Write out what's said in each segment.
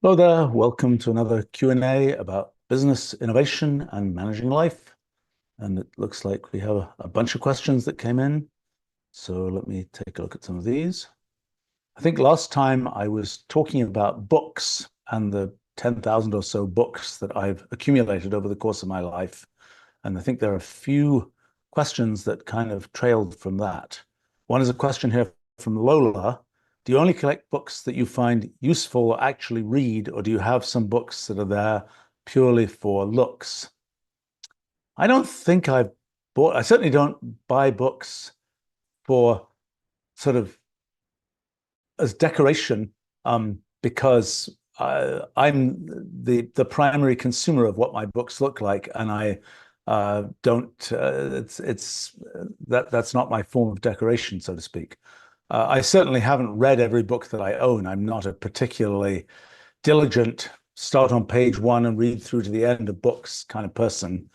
Hello there, welcome to another Q&A about business innovation and managing life. And it looks like we have a bunch of questions that came in. So let me take a look at some of these. I think last time I was talking about books and the 10,000 or so books that I've accumulated over the course of my life. And I think there are a few questions that kind of trailed from that. One is a question here from Lola. Do you only collect books that you find useful or actually read, or do you have some books that are there purely for looks? I don't think I certainly don't buy books for sort of as decoration, because I'm the primary consumer of what my books look like, and I don't. That's not my form of decoration, so to speak. I certainly haven't read every book that I own. I'm not a particularly diligent, start on page one and read through to the end of books kind of person.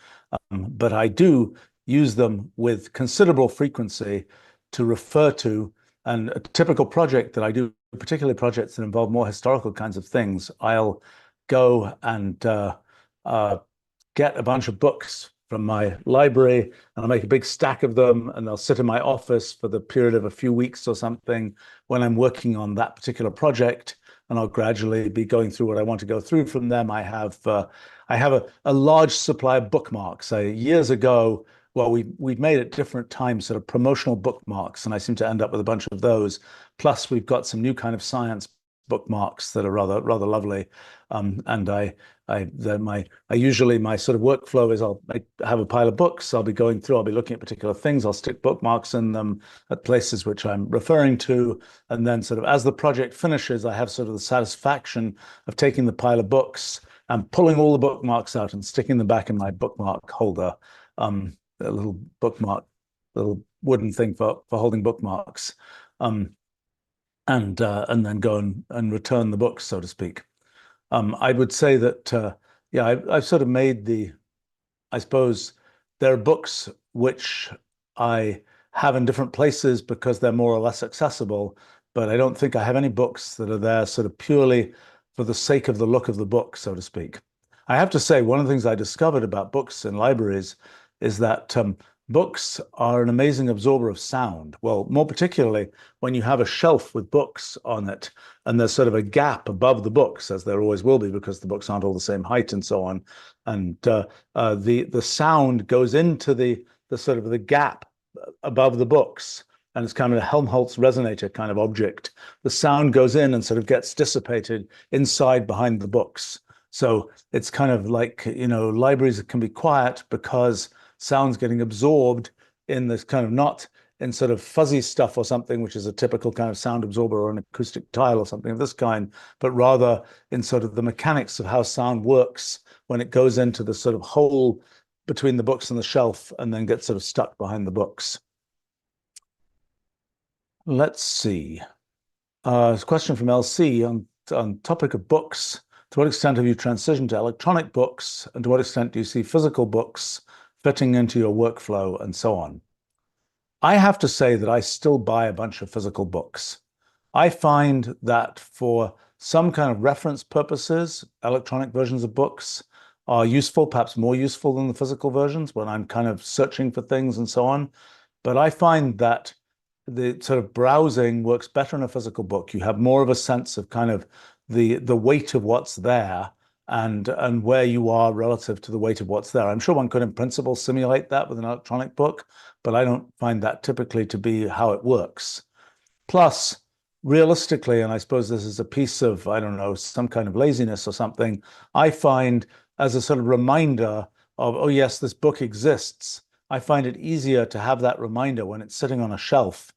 But I do use them with considerable frequency to refer to. And a typical project that I do, particularly projects that involve more historical kinds of things, I'll go and get a bunch of books from my library, and I'll make a big stack of them, and they'll sit in my office for the period of a few weeks or something when I'm working on that particular project, and I'll gradually be going through what I want to go through from them. I have a large supply of bookmarks. Years ago, well, we've made at different times sort of promotional bookmarks, and I seem to end up with a bunch of those. Plus, we've got some new kind of science bookmarks that are rather lovely. And I usually, my sort of workflow is I have a pile of books. I'll be going through. I'll be looking at particular things. I'll stick bookmarks in them at places which I'm referring to, and then sort of as the project finishes, I have sort of the satisfaction of taking the pile of books and pulling all the bookmarks out and sticking them back in my bookmark holder. A little bookmark, little wooden thing for holding bookmarks. And then go and return the books, so to speak. I would say that yeah, I've sort of made I suppose there are books which I have in different places because they're more or less accessible, but I don't think I have any books that are there sort of purely for the sake of the look of the book, so to speak. I have to say, one of the things I discovered about books in libraries is that books are an amazing absorber of sound. Well, more particularly when you have a shelf with books on it, and there's sort of a gap above the books, as there always will be, because the books aren't all the same height and so on. And the sound goes into the sort of the gap above the books, and it's kind of a Helmholtz resonator kind of object. The sound goes in and sort of gets dissipated inside behind the books. So it's kind of like, libraries can be quiet because sound's getting absorbed in this kind of, not in sort of fuzzy stuff or something, which is a typical kind of sound absorber or an acoustic tile or something of this kind, but rather in sort of the mechanics of how sound works when it goes into the sort of hole between the books and the shelf and then gets sort of stuck behind the books. Let's see. A question from LC on topic of books. To what extent have you transitioned to electronic books, and to what extent do you see physical books fitting into your workflow and so on? I have to say that I still buy a bunch of physical books. I find that for some kind of reference purposes, electronic versions of books are useful, perhaps more useful than the physical versions when I'm kind of searching for things and so on. But I find that the sort of browsing works better in a physical book. You have more of a sense of kind of the weight of what's there and where you are relative to the weight of what's there. I'm sure one could in principle simulate that with an electronic book, but I don't find that typically to be how it works. Plus, realistically, and I suppose this is a piece of, I don't know, some kind of laziness or something, I find as a sort of reminder of, oh yes, this book exists, I find it easier to have that reminder when it's sitting on a shelf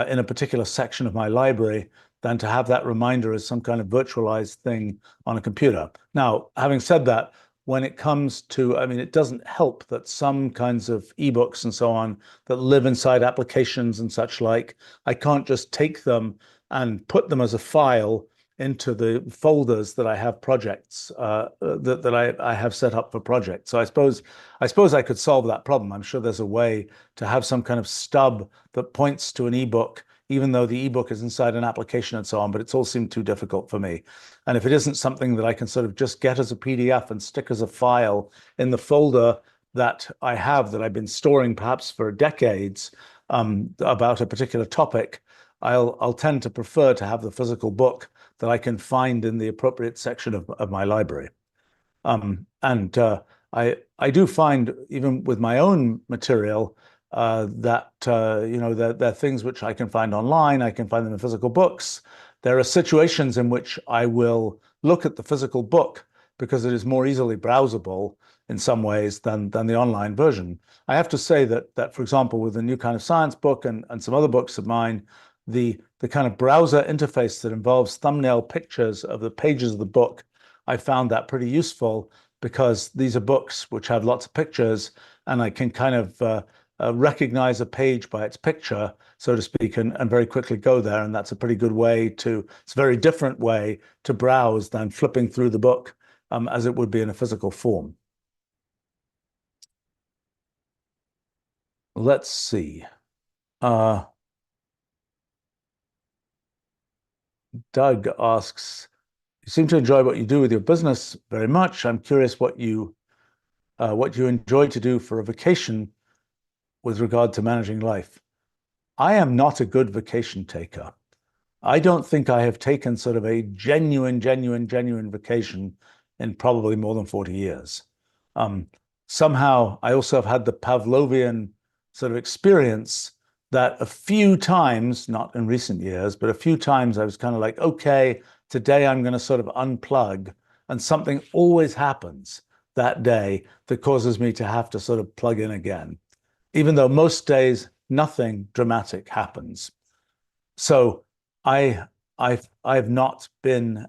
in a particular section of my library than to have that reminder as some kind of virtualized thing on a computer. Now, having said that, when it comes to, I mean, it doesn't help that some kinds of ebooks and so on that live inside applications and such like, I can't just take them and put them as a file into the folders that I have projects that I have set up for projects. So I suppose I could solve that problem. I'm sure there's a way to have some kind of stub that points to an ebook even though the ebook is inside an application and so on, but it's all seemed too difficult for me. And if it isn't something that I can sort of just get as a PDF and stick as a file in the folder that I have, that I've been storing perhaps for decades, about a particular topic, I'll tend to prefer to have the physical book that I can find in the appropriate section of my library. And I do find, even with my own material, that there are things which I can find online. I can find them in physical books. There are situations in which I will look at the physical book because it is more easily browsable in some ways than the online version. I have to say that for example, with the New Kind of Science book and some other books of mine, the kind of browser interface that involves thumbnail pictures of the pages of the book, I found that pretty useful, because these are books which have lots of pictures, and I can kind of recognize a page by its picture, so to speak, and very quickly go there. And that's a pretty good way it's a very different way to browse than flipping through the book as it would be in a physical form. Let's see. Doug asks, you seem to enjoy what you do with your business very much. I'm curious what you enjoy to do for a vacation with regard to managing life. I am not a good vacation taker. I don't think I have taken sort of a genuine vacation in probably more than 40 years. Somehow I also have had the Pavlovian sort of experience that a few times, not in recent years, but a few times I was kind of like, okay, today I'm going to sort of unplug, and something always happens that day that causes me to have to sort of plug in again, even though most days nothing dramatic happens. So I've not been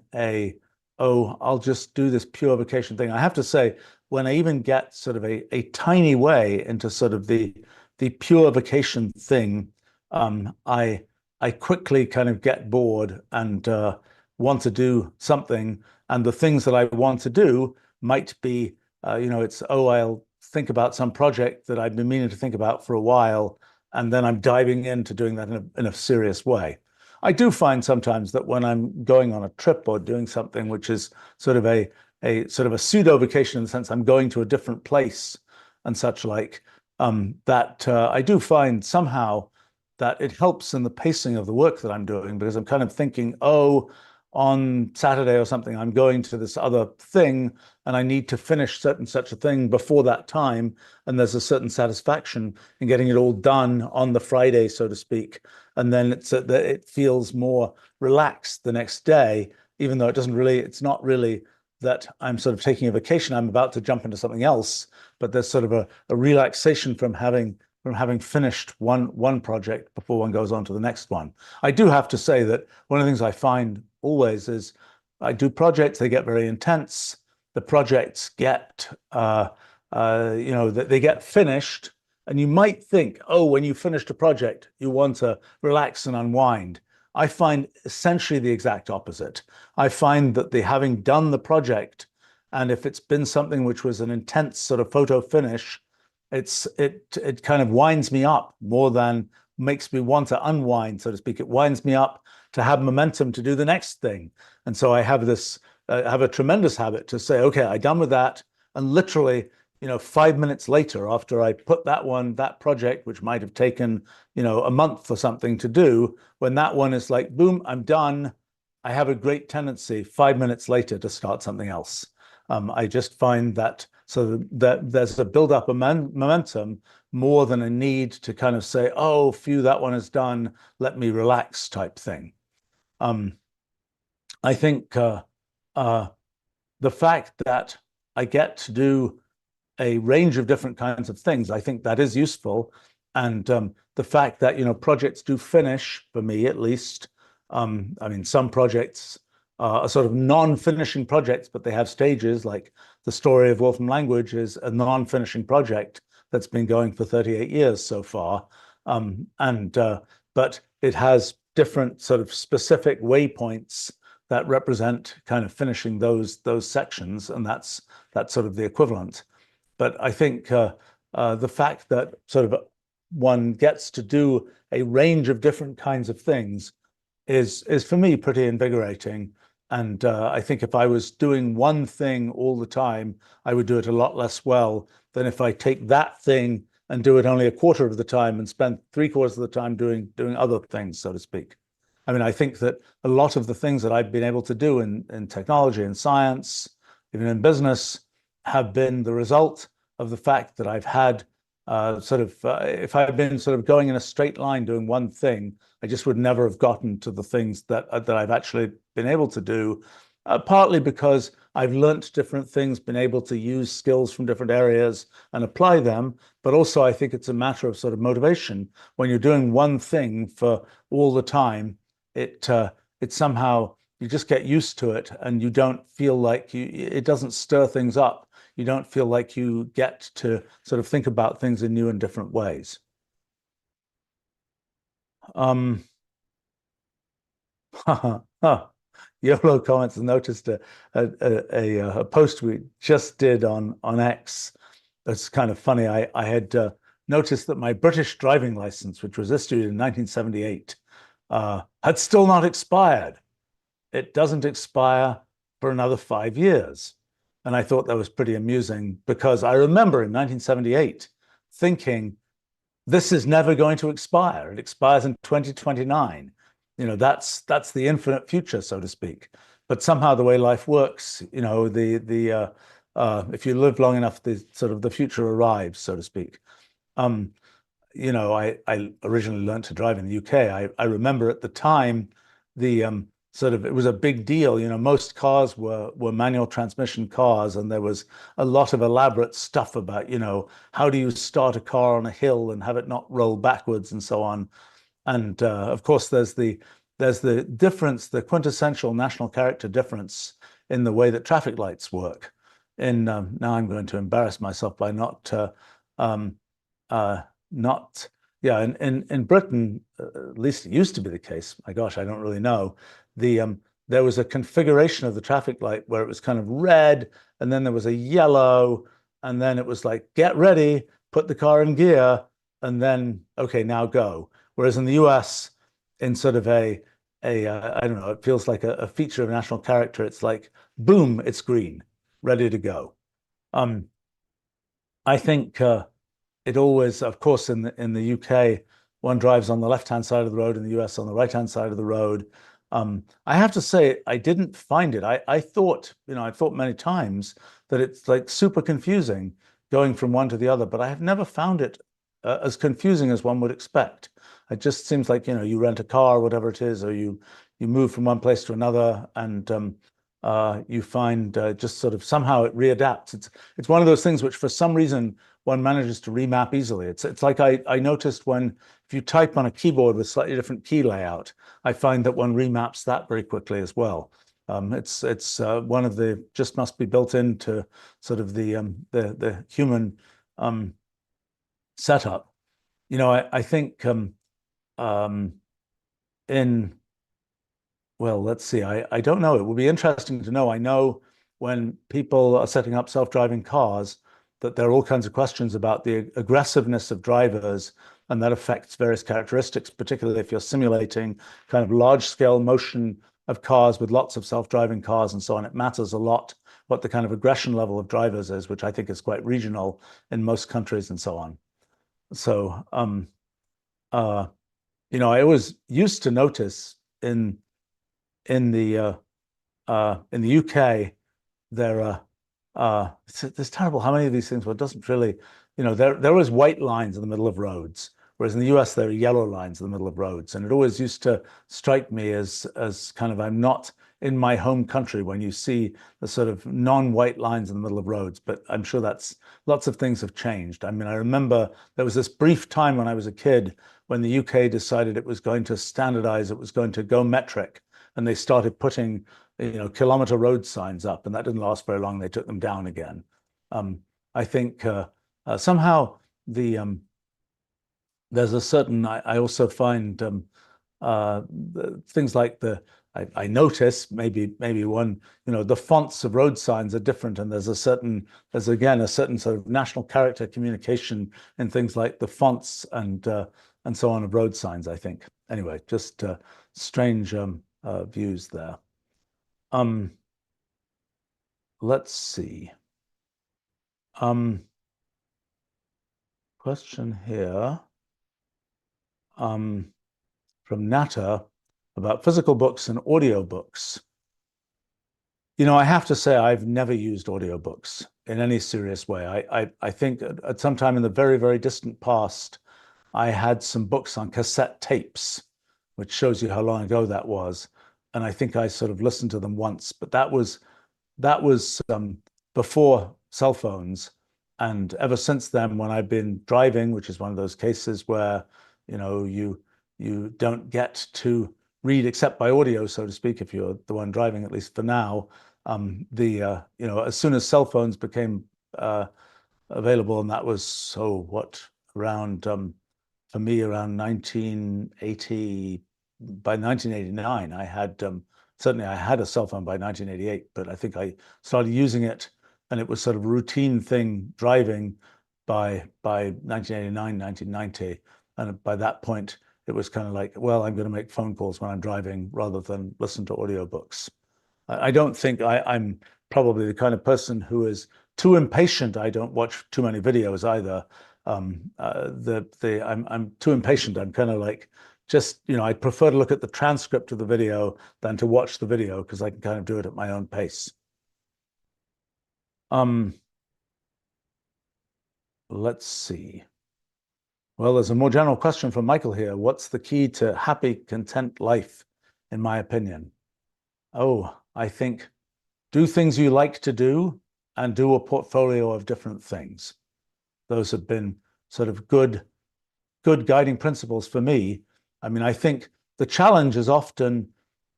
I'll just do this pure vacation thing. I have to say, when I even get sort of a tiny way into sort of the pure vacation thing, I quickly kind of get bored and want to do something. And the things that I want to do might be, I'll think about some project that I've been meaning to think about for a while, and then I'm diving into doing that in a serious way. I do find sometimes that when I'm going on a trip or doing something which is sort of a pseudo vacation, in the sense I'm going to a different place and such like, that I do find somehow that it helps in the pacing of the work that I'm doing, because I'm kind of thinking, oh, on Saturday or something, I'm going to this other thing and I need to finish such a thing before that time. And there's a certain satisfaction in getting it all done on the Friday, so to speak. And then it feels more relaxed the next day, even though it's not really that I'm sort of taking a vacation. I'm about to jump into something else, but there's sort of a relaxation from having finished one project before one goes on to the next one. I do have to say that one of the things I find always is I do projects, they get very intense. The projects get, they get finished, and you might think, oh, when you finished a project, you want to relax and unwind. I find essentially the exact opposite. I find that having done the project, and if it's been something which was an intense sort of photo finish, it kind of winds me up more than makes me want to unwind, so to speak. It winds me up to have momentum to do the next thing. And so I have a tremendous habit to say, okay, I'm done with that. And literally, 5 minutes later, after I put that project, which might have taken, a month or something to do, when that one is like, boom, I'm done, I have a great tendency 5 minutes later to start something else. I just find that there's a build-up of momentum more than a need to kind of say, oh, phew, that one is done, let me relax type thing. I think the fact that I get to do a range of different kinds of things, I think that is useful. And the fact that, projects do finish, for me at least. Some projects are sort of non-finishing projects, but they have stages. Like the story of Wolfram Language is a non-finishing project that's been going for 38 years so far. But it has different sort of specific waypoints that represent kind of finishing those sections, and that's sort of the equivalent. But I think the fact that sort of one gets to do a range of different kinds of things is for me pretty invigorating. And I think if I was doing one thing all the time, I would do it a lot less well than if I take that thing and do it only a quarter of the time and spend three-quarters of the time doing other things, so to speak. I mean, I think that a lot of the things that I've been able to do in technology and science, even in business, have been the result of the fact that I've had if I had been sort of going in a straight line doing one thing, I just would never have gotten to the things that I've actually been able to do. Partly because I've learnt different things, been able to use skills from different areas and apply them. But also, I think it's a matter of sort of motivation. When you're doing one thing for all the time, it somehow you just get used to it, and you don't feel like it doesn't stir things up. You don't feel like you get to sort of think about things in new and different ways. Um, YOLO comments noticed a post we just did on X. It's kind of funny. I had noticed that my British driving license, which was issued in 1978, had still not expired. It doesn't expire for another 5 years. And I thought that was pretty amusing because I remember in 1978 thinking, this is never going to expire. It expires in 2029. That's the infinite future, so to speak. But somehow the way life works, if you live long enough, the future arrives, so to speak. Um, I originally learned to drive in the UK. I remember at the time it was a big deal. Most cars were manual transmission cars, and there was a lot of elaborate stuff about, how do you start a car on a hill and have it not roll backwards and so on. And of course, there's the difference, the quintessential national character difference in the way that traffic lights work. Now I'm going to embarrass myself by um, not yeah in Britain, at least it used to be the case. My gosh, I don't really know. There was a configuration of the traffic light where it was kind of red, and then there was a yellow, and then it was like, get ready, put the car in gear, and then okay, now go. Whereas in the US, in sort of I don't know, it feels like a feature of national character. It's like, boom, it's green, ready to go. Um, I think it always, of course, in the UK, one drives on the left-hand side of the road, in the US on the right-hand side of the road. I have to say, I didn't find it. I thought, I thought many times that it's like super confusing going from one to the other, but I have never found it as confusing as one would expect. It just seems like, you rent a car, whatever it is, or you move from one place to another, and you find just sort of somehow it readapts. It's one of those things which, for some reason, one manages to remap easily. It's like I noticed when if you type on a keyboard with slightly different key layout, I find that one remaps that very quickly as well. It's one of the just must be built into sort of the human setup. I think um, in well, let's see. I don't know. It would be interesting to know. I know when people are setting up self-driving cars, that there are all kinds of questions about the aggressiveness of drivers, and that affects various characteristics, particularly if you're simulating kind of large-scale motion of cars with lots of self-driving cars and so on. It matters a lot what the kind of aggression level of drivers is, which I think is quite regional in most countries and so on. So, uh, I always used to notice in the in the UK, there are it's terrible how many of these things, but it doesn't really, there was white lines in the middle of roads, whereas in the US there are yellow lines in the middle of roads. And it always used to strike me as kind of, I'm not in my home country when you see the sort of non-white lines in the middle of roads. But I'm sure that's lots of things have changed. I mean, I remember there was this brief time when I was a kid when the UK decided it was going to standardize, it was going to go metric, and they started putting kilometer road signs up, and that didn't last very long. They took them down again. I think somehow there's a certain. I also find things like I notice maybe one, the fonts of road signs are different, and there's again a certain sort of national character communication in things like the fonts and so on of road signs, I think. Anyway, just strange views there. Let's see. Question here from Nata about physical books and audiobooks. I have to say I've never used audiobooks in any serious way. I think at some time in the very, very distant past, I had some books on cassette tapes, which shows you how long ago that was. And I think I sort of listened to them once, but that was before cell phones. And ever since then, when I've been driving, which is one of those cases where, you don't get to read except by audio, so to speak, if you're the one driving, at least for now. As soon as cell phones became available, and that was around for me around 1980. By 1989, I had certainly I had a cell phone by 1988, but I think I started using it, and it was sort of a routine thing driving by 1989, 1990, and by that point it was kind of like, well, I'm going to make phone calls when I'm driving rather than listen to audiobooks. I don't think I'm probably the kind of person who is too impatient. I don't watch too many videos either. I'm too impatient. I'm kind of like just, I prefer to look at the transcript of the video than to watch the video because I can kind of do it at my own pace. Let's see. Well, there's a more general question from Michael here. What's the key to happy, content life, in my opinion? Oh, I think do things you like to do and do a portfolio of different things. Those have been sort of good guiding principles for me. I mean, I think the challenge is often,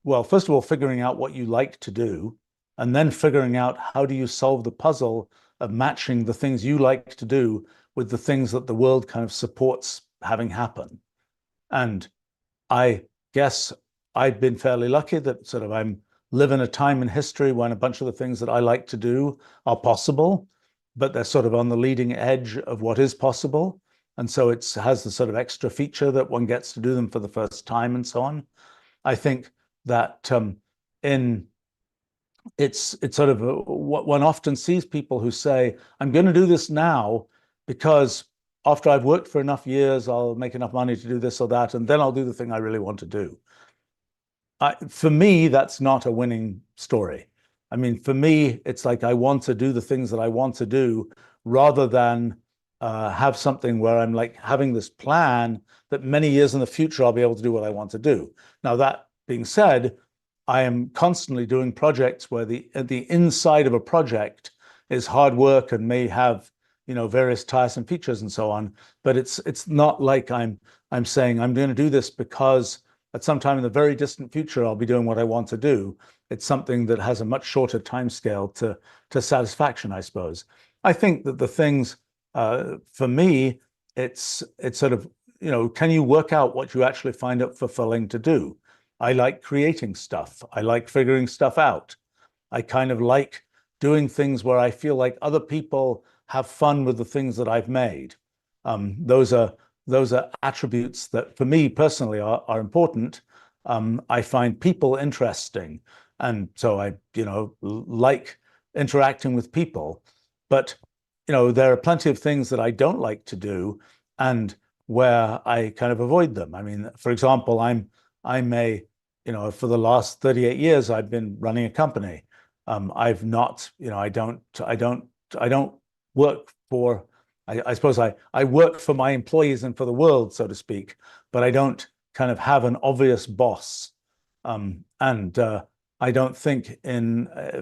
well, first of all, figuring out what you like to do, and then figuring out how do you solve the puzzle of matching the things you like to do with the things that the world kind of supports having happen. And I guess I've been fairly lucky that sort of I'm live in a time in history when a bunch of the things that I like to do are possible, but they're sort of on the leading edge of what is possible. And so it has the sort of extra feature that one gets to do them for the first time and so on. I think that it's sort of what one often sees people who say, I'm going to do this now because after I've worked for enough years, I'll make enough money to do this or that, and then I'll do the thing I really want to do. For me, that's not a winning story. I mean, for me, it's like I want to do the things that I want to do rather than have something where I'm like having this plan that many years in the future I'll be able to do what I want to do. Now, that being said, I am constantly doing projects where the inside of a project is hard work and may have various tiresome features and so on. But it's not like I'm saying I'm going to do this because at some time in the very distant future I'll be doing what I want to do. It's something that has a much shorter time scale to satisfaction, I suppose. I think that the things for me, it's sort of can you work out what you actually find it fulfilling to do? I like creating stuff. I like figuring stuff out. I kind of like doing things where I feel like other people have fun with the things that I've made. Those are attributes that for me personally are important. I find people interesting, and so I like interacting with people. But there are plenty of things that I don't like to do, and where I kind of avoid them. I mean, for example, I'm a for the last 38 years I've been running a company. I've not I don't work for. I suppose I work for my employees and for the world, so to speak, but I don't kind of have an obvious boss. And I don't think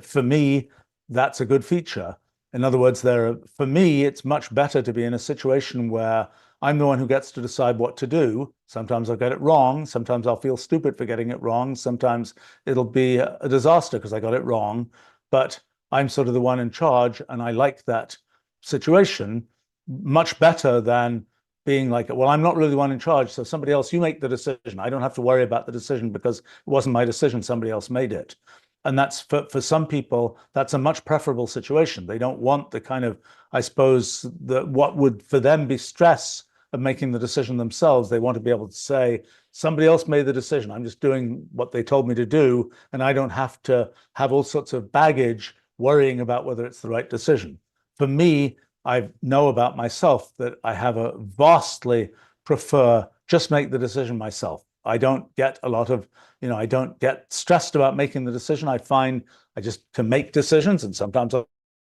for me, that's a good feature. In other words, for me, it's much better to be in a situation where I'm the one who gets to decide what to do. Sometimes I'll get it wrong. Sometimes I'll feel stupid for getting it wrong. Sometimes it'll be a disaster because I got it wrong. But I'm sort of the one in charge, and I like that situation much better than being like, well, I'm not really the one in charge, so somebody else, you make the decision. I don't have to worry about the decision because it wasn't my decision, somebody else made it. And that's for some people, that's a much preferable situation. They don't want the kind of, I suppose, what would for them be stress of making the decision themselves. They want to be able to say, somebody else made the decision. I'm just doing what they told me to do, and I don't have to have all sorts of baggage worrying about whether it's the right decision. For me, I know about myself that I have a vastly prefer just make the decision myself. I don't get a lot of, I don't get stressed about making the decision. I find I just can make decisions, and sometimes I'll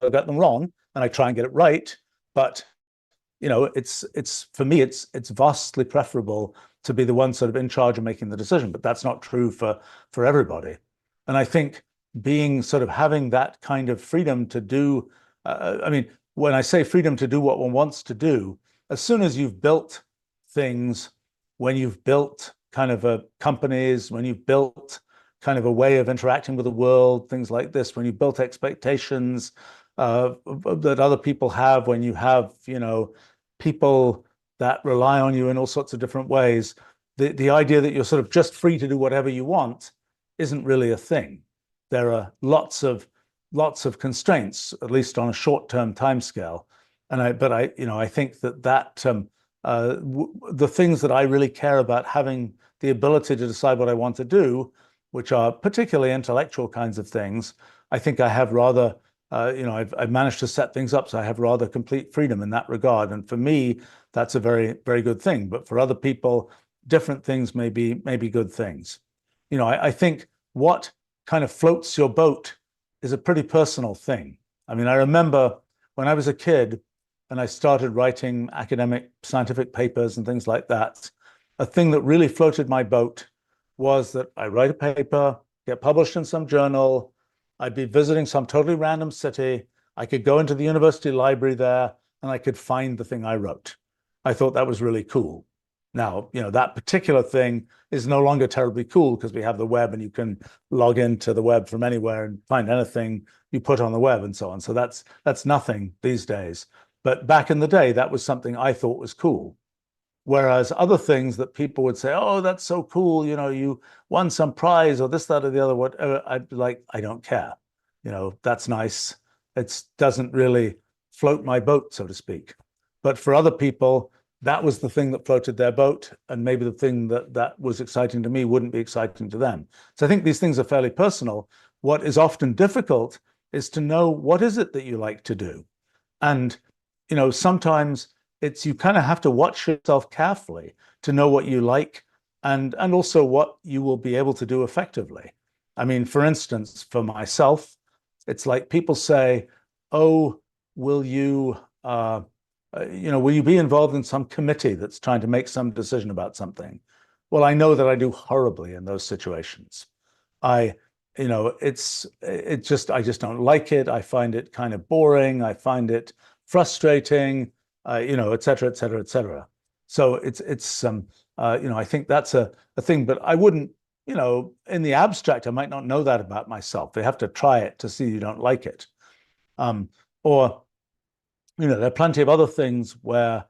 get them wrong, and I try and get it right. But it's for me, it's vastly preferable to be the one sort of in charge of making the decision. But that's not true for everybody. And I think being sort of having that kind of freedom to do, I mean, when I say freedom to do what one wants to do, as soon as you've built things, when you've built kind of companies, when you've built kind of a way of interacting with the world, things like this, when you've built expectations that other people have, when you have, people that rely on you in all sorts of different ways, the idea that you're sort of just free to do whatever you want isn't really a thing. There are lots of constraints, at least on a short-term timescale. I think that the things that I really care about having the ability to decide what I want to do, which are particularly intellectual kinds of things, I think I have rather, I've managed to set things up so I have rather complete freedom in that regard. And for me, that's a very, very good thing. But for other people, different things may be good things. I think what kind of floats your boat is a pretty personal thing. I mean, I remember when I was a kid and I started writing academic scientific papers and things like that, a thing that really floated my boat was that I write a paper, get published in some journal, I'd be visiting some totally random city, I could go into the university library there, and I could find the thing I wrote. I thought that was really cool. Now, that particular thing is no longer terribly cool because we have the web and you can log into the web from anywhere and find anything you put on the web and so on. So that's nothing these days. But back in the day, that was something I thought was cool. Whereas other things that people would say, oh, that's so cool, you won some prize or this, that, or the other, whatever, I'd be like, I don't care. That's nice. It doesn't really float my boat, so to speak. But for other people, that was the thing that floated their boat, and maybe the thing that was exciting to me wouldn't be exciting to them. So I think these things are fairly personal. What is often difficult is to know what is it that you like to do. And, sometimes you kind of have to watch yourself carefully to know what you like and also what you will be able to do effectively. I mean, for instance, for myself, it's like people say, oh, will you, will you be involved in some committee that's trying to make some decision about something? Well, I know that I do horribly in those situations. I, I just don't like it. I find it kind of boring. I find it frustrating, et cetera, et cetera, et cetera. So I think that's a thing, but I wouldn't, in the abstract, I might not know that about myself. They have to try it to see you don't like it. Or, there are plenty of other things uh,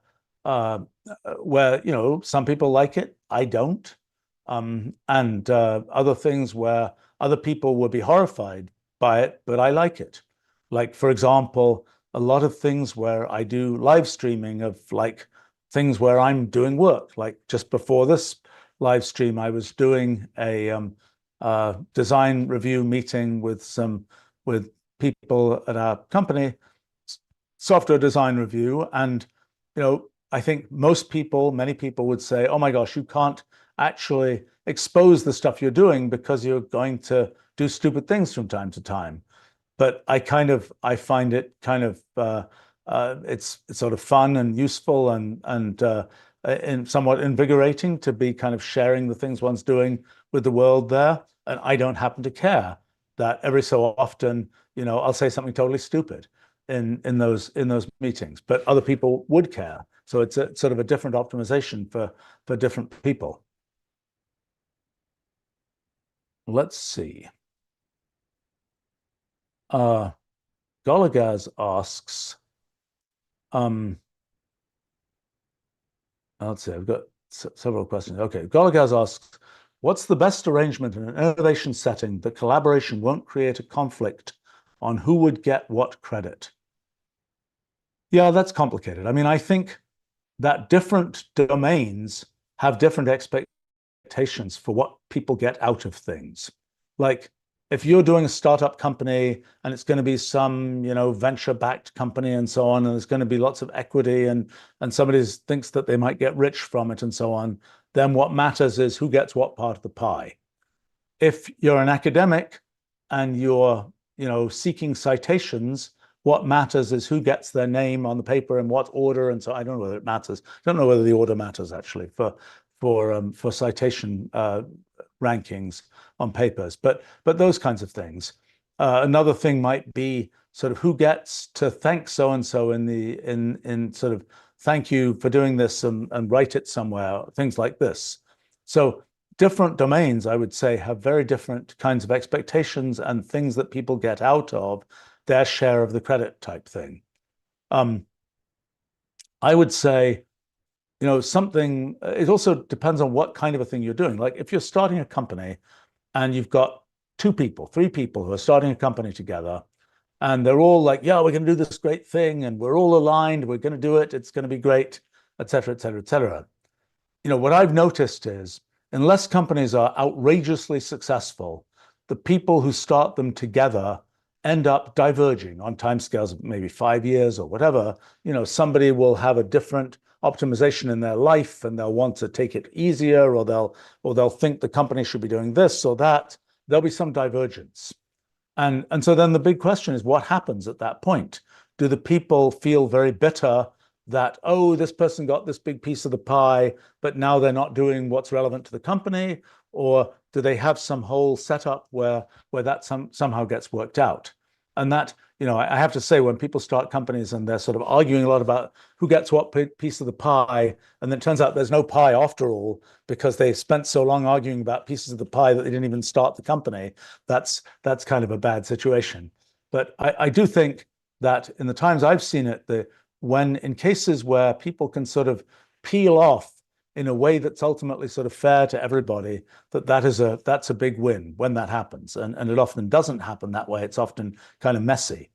some people like it, I don't. And other things where other people would be horrified by it, but I like it. Like, for example, a lot of things where I do live streaming of like things where I'm doing work. Like just before this live stream, I was doing a design review meeting with people at our company, software design review. And, I think many people would say, oh my gosh, you can't actually expose the stuff you're doing because you're going to do stupid things from time to time. But I find it kind of it's sort of fun and useful and somewhat invigorating to be kind of sharing the things one's doing with the world there. And I don't happen to care that every so often, I'll say something totally stupid in those meetings, but other people would care. So it's a sort of a different optimization for different people. Let's see. Uh, Golagaz asks, let's see, I've got several questions. Okay, Golagaz asks, what's the best arrangement in an innovation setting that collaboration won't create a conflict on who would get what credit? Yeah, that's complicated. I mean, I think that different domains have different expectations for what people get out of things. Like if you're doing a startup company and it's going to be some, venture-backed company and so on, and there's going to be lots of equity and somebody thinks that they might get rich from it and so on, then what matters is who gets what part of the pie. If you're an academic and you're, seeking citations, what matters is who gets their name on the paper in what order. And so I don't know whether it matters. I don't know whether the order matters actually for citation rankings on papers, but those kinds of things. Another thing might be sort of who gets to thank so and so in sort of thank you for doing this and write it somewhere, things like this. So different domains, I would say, have very different kinds of expectations and things that people get out of their share of the credit type thing. I would say, something, it also depends on what kind of a thing you're doing. Like if you're starting a company and you've got 2 people, 3 people who are starting a company together, and they're all like, yeah, we're going to do this great thing, and we're all aligned, we're going to do it, it's going to be great, et cetera, et cetera, et cetera. What I've noticed is unless companies are outrageously successful, the people who start them together end up diverging on timescales of maybe 5 years or whatever. Somebody will have a different optimization in their life and they'll want to take it easier, or they'll think the company should be doing this or that. There'll be some divergence. And so then the big question is, what happens at that point? Do the people feel very bitter that, oh, this person got this big piece of the pie, but now they're not doing what's relevant to the company? Or do they have some whole setup where that somehow gets worked out? And that, I have to say, when people start companies and they're sort of arguing a lot about who gets what piece of the pie, and then it turns out there's no pie after all, because they spent so long arguing about pieces of the pie that they didn't even start the company, that's kind of a bad situation. But I do think that in the times I've seen it, when in cases where people can sort of peel off in a way that's ultimately sort of fair to everybody, that's a big win when that happens. And it often doesn't happen that way. It's often kind of messy.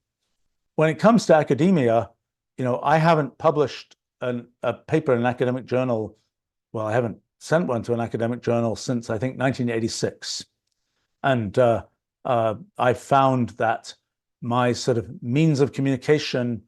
When it comes to academia, I haven't published a paper in an academic journal. Well, I haven't sent one to an academic journal since I think 1986. And I found that my sort of means of communication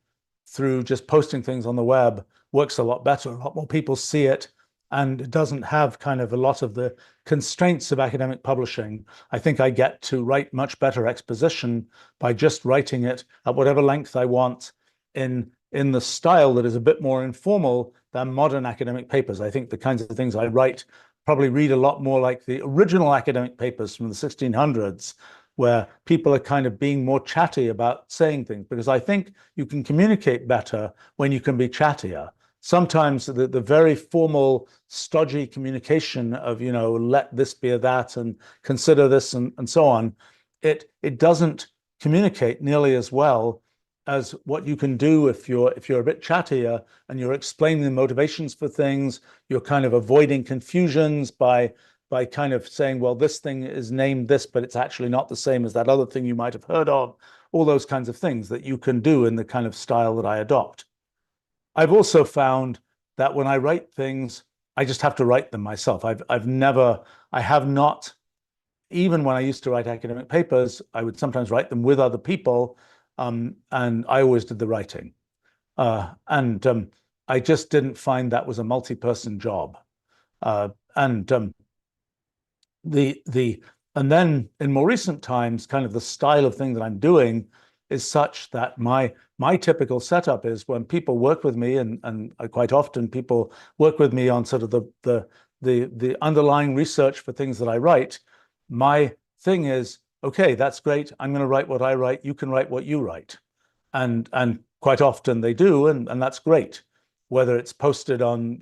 through just posting things on the web works a lot better. A lot more people see it, and it doesn't have kind of a lot of the constraints of academic publishing. I think I get to write much better exposition by just writing it at whatever length I want in the style that is a bit more informal than modern academic papers. I think the kinds of things I write probably read a lot more like the original academic papers from the 1600s, where people are kind of being more chatty about saying things, because I think you can communicate better when you can be chattier. Sometimes the very formal, stodgy communication of, let this be a that and consider this and so on, it doesn't communicate nearly as well as what you can do if you're a bit chattier and you're explaining the motivations for things. You're kind of avoiding confusions by kind of saying, well, this thing is named this, but it's actually not the same as that other thing you might have heard of. All those kinds of things that you can do in the kind of style that I adopt. I've also found that when I write things, I just have to write them myself. I have not, even when I used to write academic papers, I would sometimes write them with other people, and I always did the writing. And I just didn't find that was a multi-person job. And then in more recent times, kind of the style of thing that I'm doing is such that my typical setup is when people work with me, and quite often people work with me on sort of the underlying research for things that I write. My thing is, okay, that's great. I'm going to write what I write. You can write what you write, and quite often they do, and that's great. Whether it's posted on,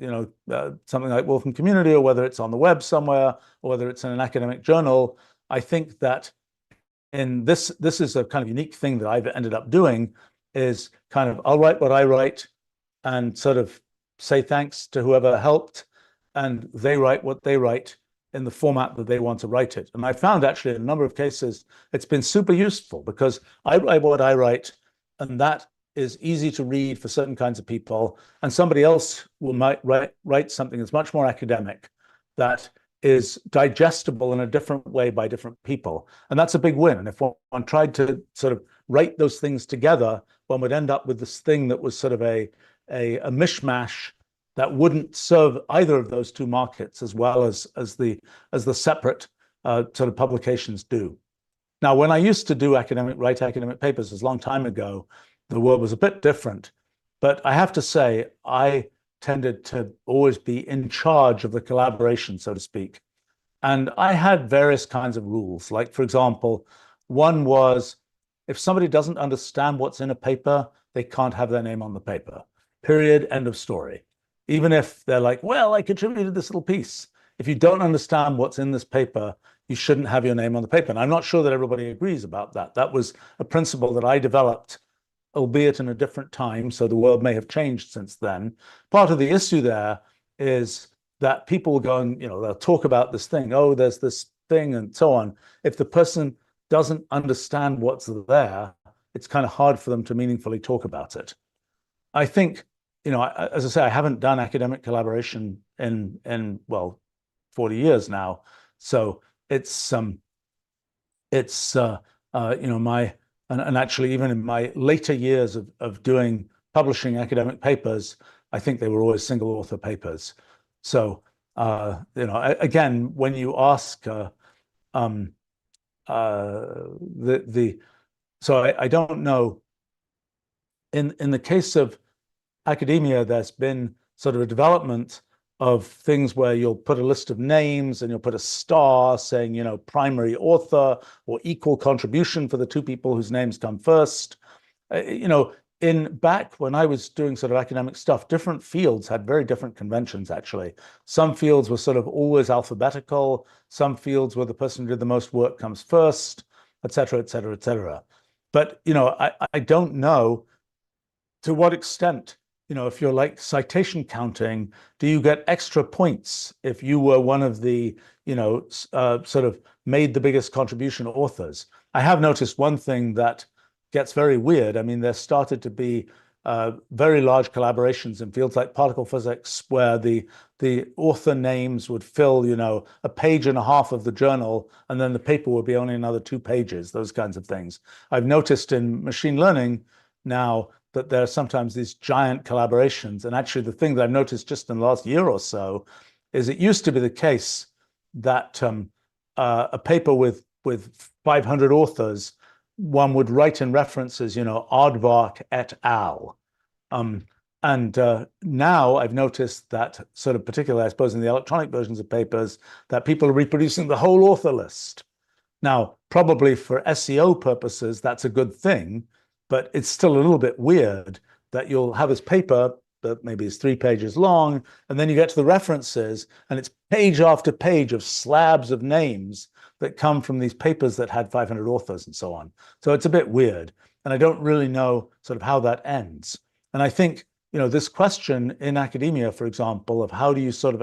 something like Wolfram Community, or whether it's on the web somewhere, or whether it's in an academic journal, I think that this is a kind of unique thing that I've ended up doing, is kind of I'll write what I write and sort of say thanks to whoever helped, and they write what they write in the format that they want to write it. And I found actually in a number of cases, it's been super useful because I write what I write, and that is easy to read for certain kinds of people. And somebody else might write something that's much more academic, that is digestible in a different way by different people. And that's a big win. And if one tried to sort of write those things together, one would end up with this thing that was sort of a mishmash that wouldn't serve either of those two markets as well as the separate sort of publications do. Now, when I used to write academic papers a long time ago, the world was a bit different. But I have to say, I tended to always be in charge of the collaboration, so to speak. And I had various kinds of rules. Like, for example, one was if somebody doesn't understand what's in a paper, they can't have their name on the paper. Period. End of story. Even if they're like, well, I contributed this little piece. If you don't understand what's in this paper, you shouldn't have your name on the paper. And I'm not sure that everybody agrees about that. That was a principle that I developed, albeit in a different time, so the world may have changed since then. Part of the issue there is that people will go and, they'll talk about this thing. Oh, there's this thing and so on. If the person doesn't understand what's there, it's kind of hard for them to meaningfully talk about it. I think, as I say, I haven't done academic collaboration in 40 years now. So it's my, and actually even in my later years of publishing academic papers, I think they were always single author papers. So, again, when you ask, so I don't know. In the case of academia, there's been sort of a development of things where you'll put a list of names and you'll put a star saying, primary author or equal contribution for the two people whose names come first. Back when I was doing sort of academic stuff, different fields had very different conventions, actually. Some fields were sort of always alphabetical. Some fields where the person who did the most work comes first, et cetera, et cetera, et cetera. But, I don't know to what extent, if you're like citation counting, do you get extra points if you were one of the, sort of made the biggest contribution authors? I have noticed one thing that gets very weird. I mean, there started to be very large collaborations in fields like particle physics, where the author names would fill, a page and a half of the journal, and then the paper would be only another 2 pages, those kinds of things. I've noticed in machine learning now that there are sometimes these giant collaborations. And actually, the thing that I've noticed just in the last year or so is it used to be the case that a paper with 500 authors, one would write in references, Aardvark et al. Now I've noticed that sort of particularly, I suppose, in the electronic versions of papers, that people are reproducing the whole author list. Now, probably for SEO purposes, that's a good thing, but it's still a little bit weird that you'll have this paper that maybe is 3 pages long, and then you get to the references, and it's page after page of slabs of names that come from these papers that had 500 authors and so on. So it's a bit weird, and I don't really know sort of how that ends. And I think, this question in academia, for example, of how do you sort of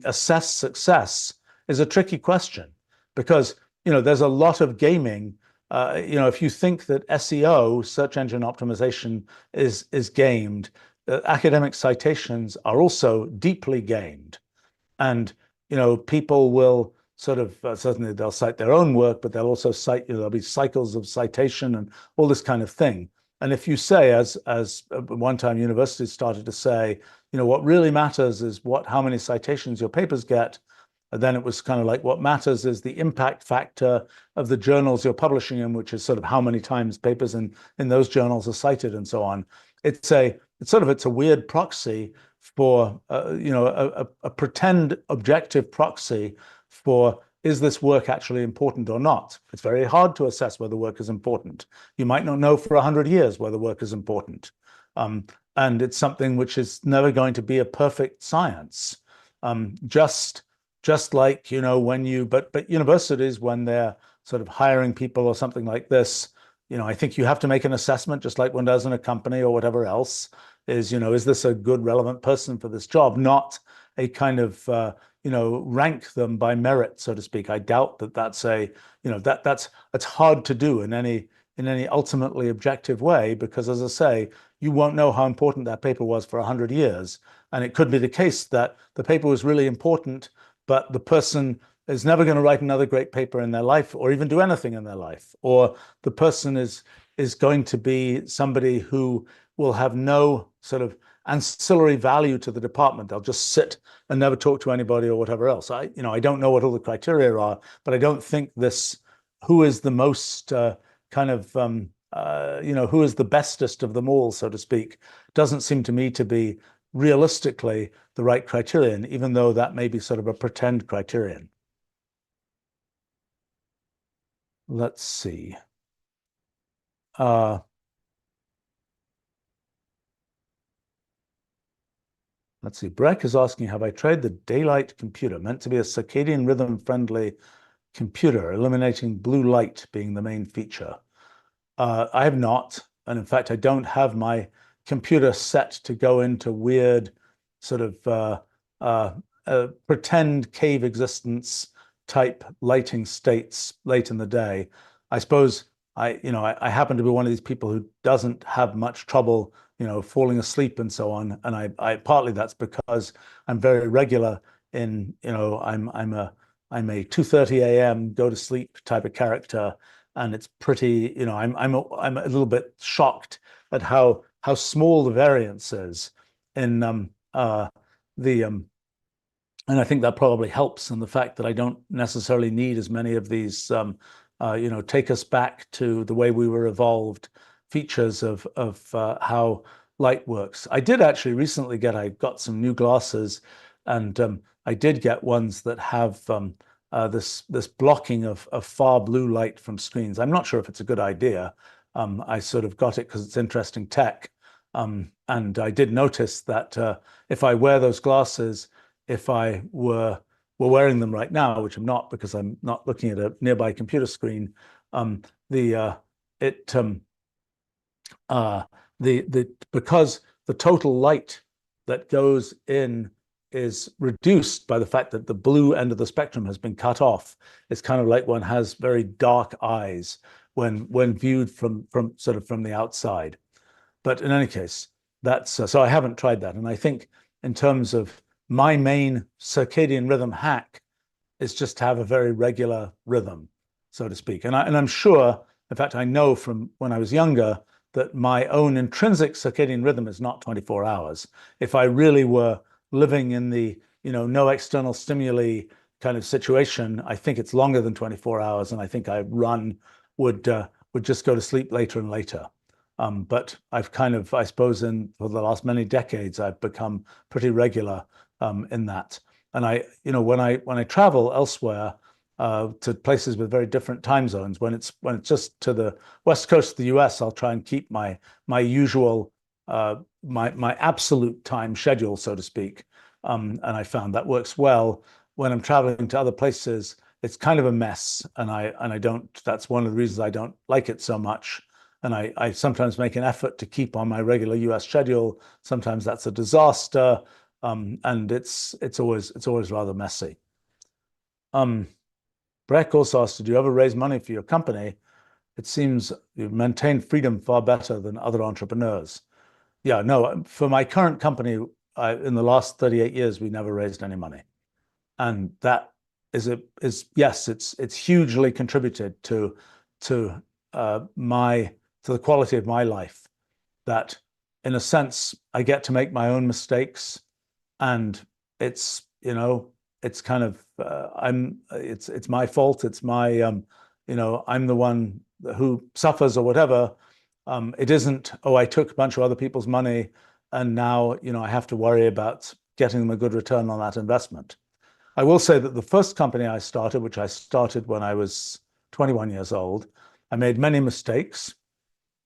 assess success is a tricky question, because, there's a lot of gaming. If you think that SEO, search engine optimization, is gamed, academic citations are also deeply gamed. And, people will sort of, certainly they'll cite their own work, but they'll also cite, there'll be cycles of citation and all this kind of thing. And if you say, as one time universities started to say, what really matters is how many citations your papers get, and then it was kind of like, what matters is the impact factor of the journals you're publishing in, which is sort of how many times papers in those journals are cited and so on. It's a weird proxy for, a pretend objective proxy for, is this work actually important or not? It's very hard to assess whether work is important. You might not know for 100 years whether work is important. And it's something which is never going to be a perfect science. Just like, but universities, when they're sort of hiring people or something like this, I think you have to make an assessment just like one does in a company or whatever else. is, is this a good, relevant person for this job? Not a kind of, rank them by merit, so to speak. I doubt that that's a, that's hard to do in any ultimately objective way, because as I say, you won't know how important that paper was for 100 years. And it could be the case that the paper was really important, but the person is never going to write another great paper in their life or even do anything in their life. Or the person is going to be somebody who will have no sort of ancillary value to the department. They'll just sit and never talk to anybody or whatever else. I don't know what all the criteria are, but I don't think this who is the most who is the bestest of them all, so to speak, doesn't seem to me to be realistically the right criterion, even though that may be sort of a pretend criterion. Let's see. Let's see. Breck is asking, have I tried the daylight computer, meant to be a circadian rhythm friendly computer, eliminating blue light being the main feature? I have not. And in fact, I don't have my computer set to go into weird sort of pretend cave existence type lighting states late in the day. I suppose I happen to be one of these people who doesn't have much trouble, falling asleep and so on. And I partly that's because I'm very regular in, I'm a 2:30 a.m. go to sleep type of character, and it's pretty, I'm a little bit shocked at how small the variance is in the and I think that probably helps in the fact that I don't necessarily need as many of these take us back to the way we were evolved features of how light works. I did actually recently I got some new glasses, and I did get ones that have this blocking of far blue light from screens. I'm not sure if it's a good idea. I sort of got it because it's interesting tech. And I did notice that if I wear those glasses, if I were wearing them right now, which I'm not because I'm not looking at a nearby computer screen, because the total light that goes in is reduced by the fact that the blue end of the spectrum has been cut off. It's kind of like one has very dark eyes when viewed from sort of from the outside. But in any case, that's so I haven't tried that. And I think in terms of my main circadian rhythm hack is just to have a very regular rhythm, so to speak. And I'm sure, in fact, I know from when I was younger that my own intrinsic circadian rhythm is not 24 hours. If I really were living in the, no external stimuli kind of situation, I think it's longer than 24 hours. And I think would just go to sleep later and later. But I've I suppose for the last many decades, I've become pretty regular in that. And when I travel elsewhere to places with very different time zones, when it's just to the west coast of the US, I'll try and keep my usual my absolute time schedule, so to speak. And I found that works well. When I'm traveling to other places, it's kind of a mess, and I don't. That's one of the reasons I don't like it so much. And I sometimes make an effort to keep on my regular US schedule. Sometimes that's a disaster, and it's always rather messy. Breck also asked, "Did you ever raise money for your company? It seems you've maintained freedom far better than other entrepreneurs." Yeah, no, for my current company, in the last 38 years, we never raised any money, and that yes, it's hugely contributed to the quality of my life. That, in a sense, I get to make my own mistakes, and it's it's kind of it's my fault. It's my I'm the one who suffers or whatever. It isn't, oh, I took a bunch of other people's money and now I have to worry about getting them a good return on that investment. I will say that the first company I started, which I started when I was 21 years old, I made many mistakes.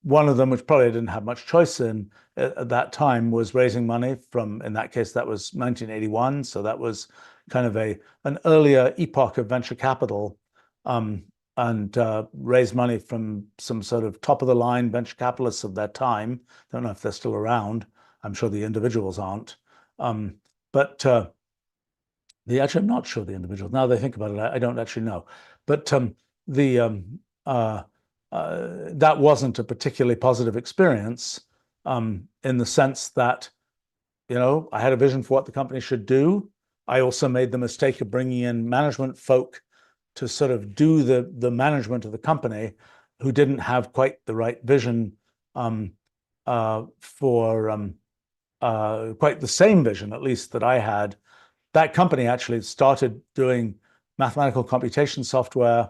One of them, which probably I didn't have much choice in at that time, was raising money from, in that case, that was 1981. So that was kind of an earlier epoch of venture capital, and raised money from some sort of top of the line venture capitalists of that time. Don't know if they're still around. I'm sure the individuals aren't. But actually, I'm not sure the individuals. Now that I think about it, I don't actually know. But the that wasn't a particularly positive experience in the sense that, I had a vision for what the company should do. I also made the mistake of bringing in management folk to sort of do the management of the company who didn't have quite the right vision for quite the same vision, at least, that I had. That company actually started doing mathematical computation software,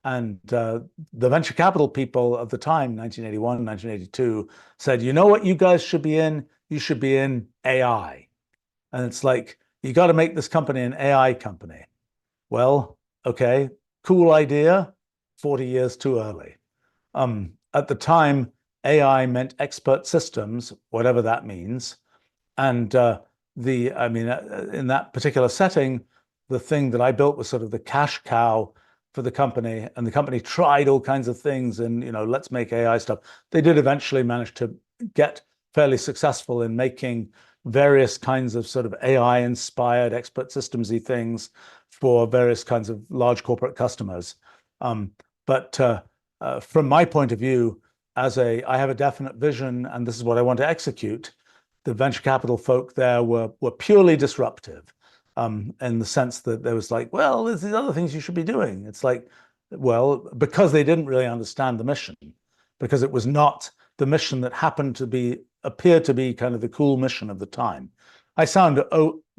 and the venture capital people of the time, 1981, 1982, said, you know what you guys should be in? You should be in AI. And it's like, you got to make this company an AI company. Well, okay, cool idea, 40 years too early. At the time, AI meant expert systems, whatever that means. And in that particular setting, the thing that I built was sort of the cash cow for the company. And the company tried all kinds of things and, let's make AI stuff. They did eventually manage to get fairly successful in making various kinds of sort of AI-inspired expert systemsy things for various kinds of large corporate customers. But from my point of view, I have a definite vision, and this is what I want to execute. The venture capital folk there were purely disruptive, in the sense that there was like, well, there's these other things you should be doing. It's like, well, because they didn't really understand the mission, because it was not the mission that happened to appear to be kind of the cool mission of the time. I sound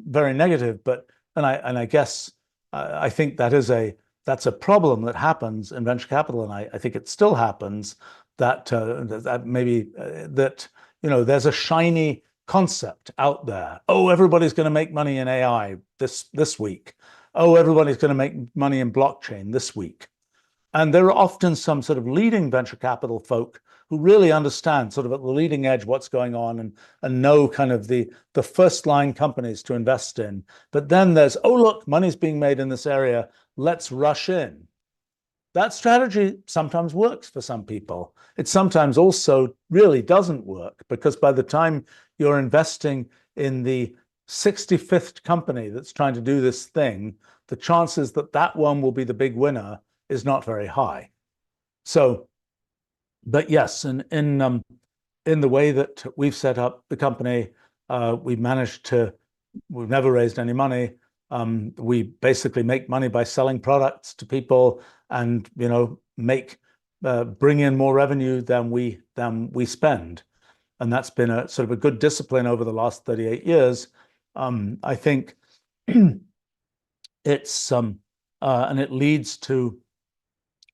very negative, but I guess I think that's a problem that happens in venture capital, and I think it still happens that there's a shiny concept out there. Oh, everybody's going to make money in AI this week. Oh, everybody's going to make money in blockchain this week. And there are often some sort of leading venture capital folk who really understand sort of at the leading edge what's going on and know kind of the first line companies to invest in. But then there's, oh, look, money's being made in this area. Let's rush in. That strategy sometimes works for some people. It sometimes also really doesn't work, because by the time you're investing in the 65th company that's trying to do this thing, the chances that that one will be the big winner is not very high. So, but yes, in the way that we've set up the company, we've never raised any money. We basically make money by selling products to people, and bring in more revenue than we spend, and that's been a sort of a good discipline over the last 38 years. I think it's and it leads to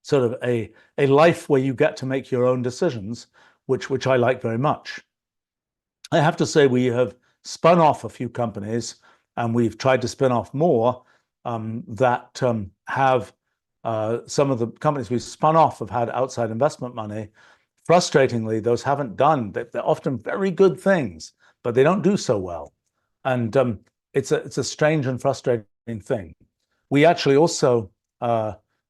sort of a life where you get to make your own decisions, which I like very much. I have to say we have spun off a few companies, and we've tried to spin off more that have some of the companies we've spun off have had outside investment money. Frustratingly, those haven't done. They're often very good things, but they don't do so well. And it's a strange and frustrating thing. We actually also,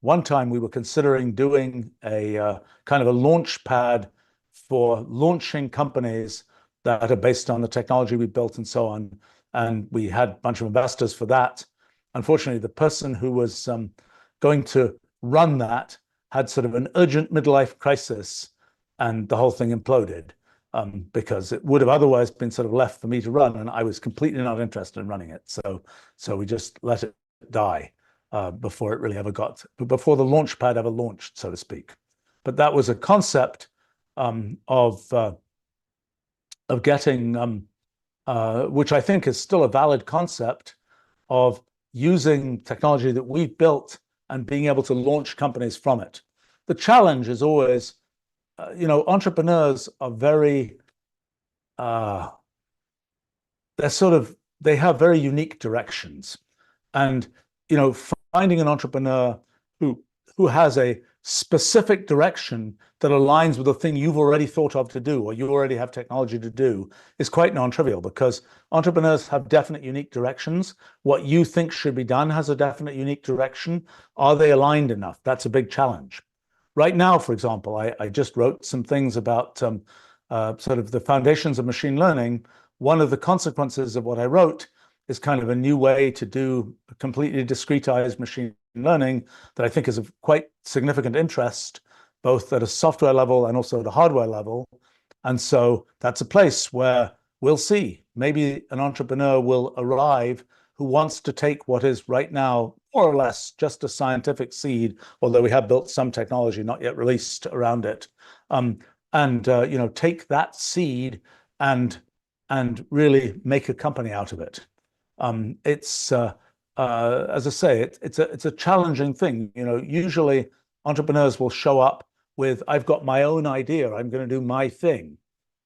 one time we were considering doing a kind of a launch pad for launching companies that are based on the technology we built and so on. And we had a bunch of investors for that. Unfortunately, the person who was going to run that had sort of an urgent midlife crisis, and the whole thing imploded, because it would have otherwise been sort of left for me to run, and I was completely not interested in running it. So we just let it die before it really ever before the launch pad ever launched, so to speak. But that was a concept of getting, which I think is still a valid concept, of using technology that we've built and being able to launch companies from it. The challenge is always, entrepreneurs are very, they have very unique directions. And, finding an entrepreneur who has a specific direction that aligns with the thing you've already thought of to do, or you already have technology to do, is quite non-trivial, because entrepreneurs have definite unique directions. What you think should be done has a definite unique direction. Are they aligned enough? That's a big challenge. Right now, for example, I just wrote some things about sort of the foundations of machine learning. one of the consequences of what I wrote is kind of a new way to do completely discretized machine learning that I think is of quite significant interest, both at a software level and also at a hardware level. And so that's a place where we'll see. Maybe an entrepreneur will arrive who wants to take what is right now more or less just a scientific seed, although we have built some technology not yet released around it, and take that seed and really make a company out of it. It's as I say, it's a challenging thing. Usually entrepreneurs will show up with, I've got my own idea, I'm going to do my thing,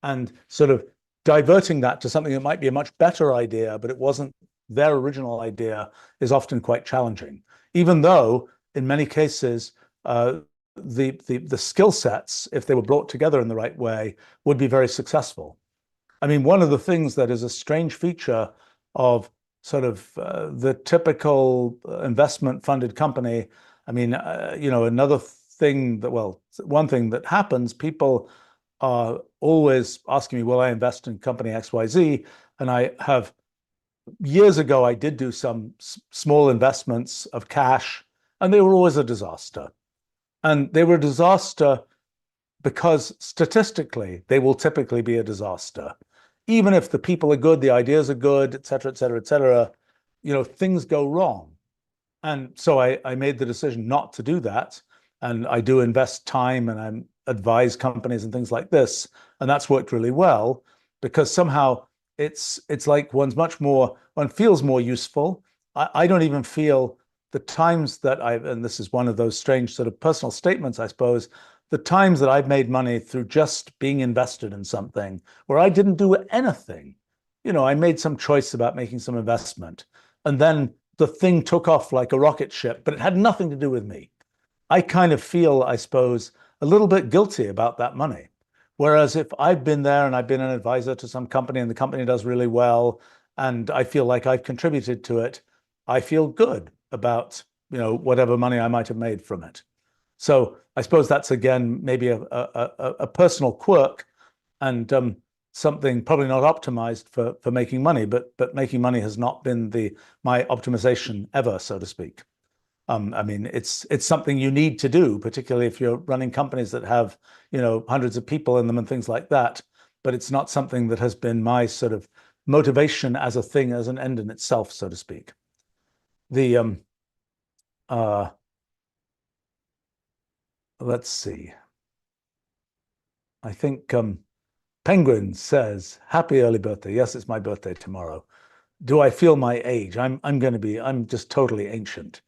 and sort of diverting that to something that might be a much better idea, but it wasn't their original idea, is often quite challenging. Even though in many cases the skill sets, if they were brought together in the right way, would be very successful. I mean, one of the things that is a strange feature of sort of the typical investment funded company, I mean, another thing that, well, one thing that happens, people are always asking me, will I invest in company XYZ? And I have, years ago, I did do some small investments of cash, and they were always a disaster. And they were a disaster because statistically, they will typically be a disaster. Even if the people are good, the ideas are good, et cetera, et cetera, et cetera, things go wrong. And so I made the decision not to do that. And I do invest time and I advise companies and things like this. And that's worked really well because somehow it's like one feels more useful. I don't even feel the times that and this is one of those strange sort of personal statements, I suppose, the times that I've made money through just being invested in something where I didn't do anything. I made some choice about making some investment, and then the thing took off like a rocket ship, but it had nothing to do with me. I kind of feel, I suppose, a little bit guilty about that money. Whereas if I've been there and I've been an advisor to some company and the company does really well, and I feel like I've contributed to it, I feel good about, whatever money I might have made from it. So I suppose that's, again, maybe a personal quirk, and something probably not optimized for making money, but making money has not been my optimization ever, so to speak. I mean, it's something you need to do, particularly if you're running companies that have, hundreds of people in them and things like that. But it's not something that has been my sort of motivation as a thing, as an end in itself, so to speak. Let's see. I think Penguin says, "Happy early birthday." Yes, it's my birthday tomorrow. Do I feel my age? I'm just totally ancient.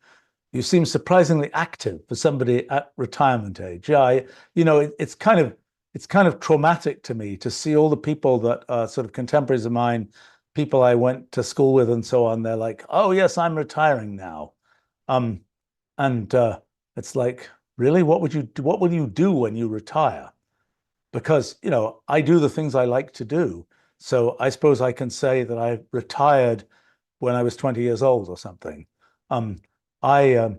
You seem surprisingly active for somebody at retirement age. Yeah, it's kind of traumatic to me to see all the people that are sort of contemporaries of mine, people I went to school with and so on. They're like, "Oh yes, I'm retiring now," and it's like, really, what will you do when you retire? Because I do the things I like to do. So I suppose I can say that I retired when I was 20 years old or something. Um, I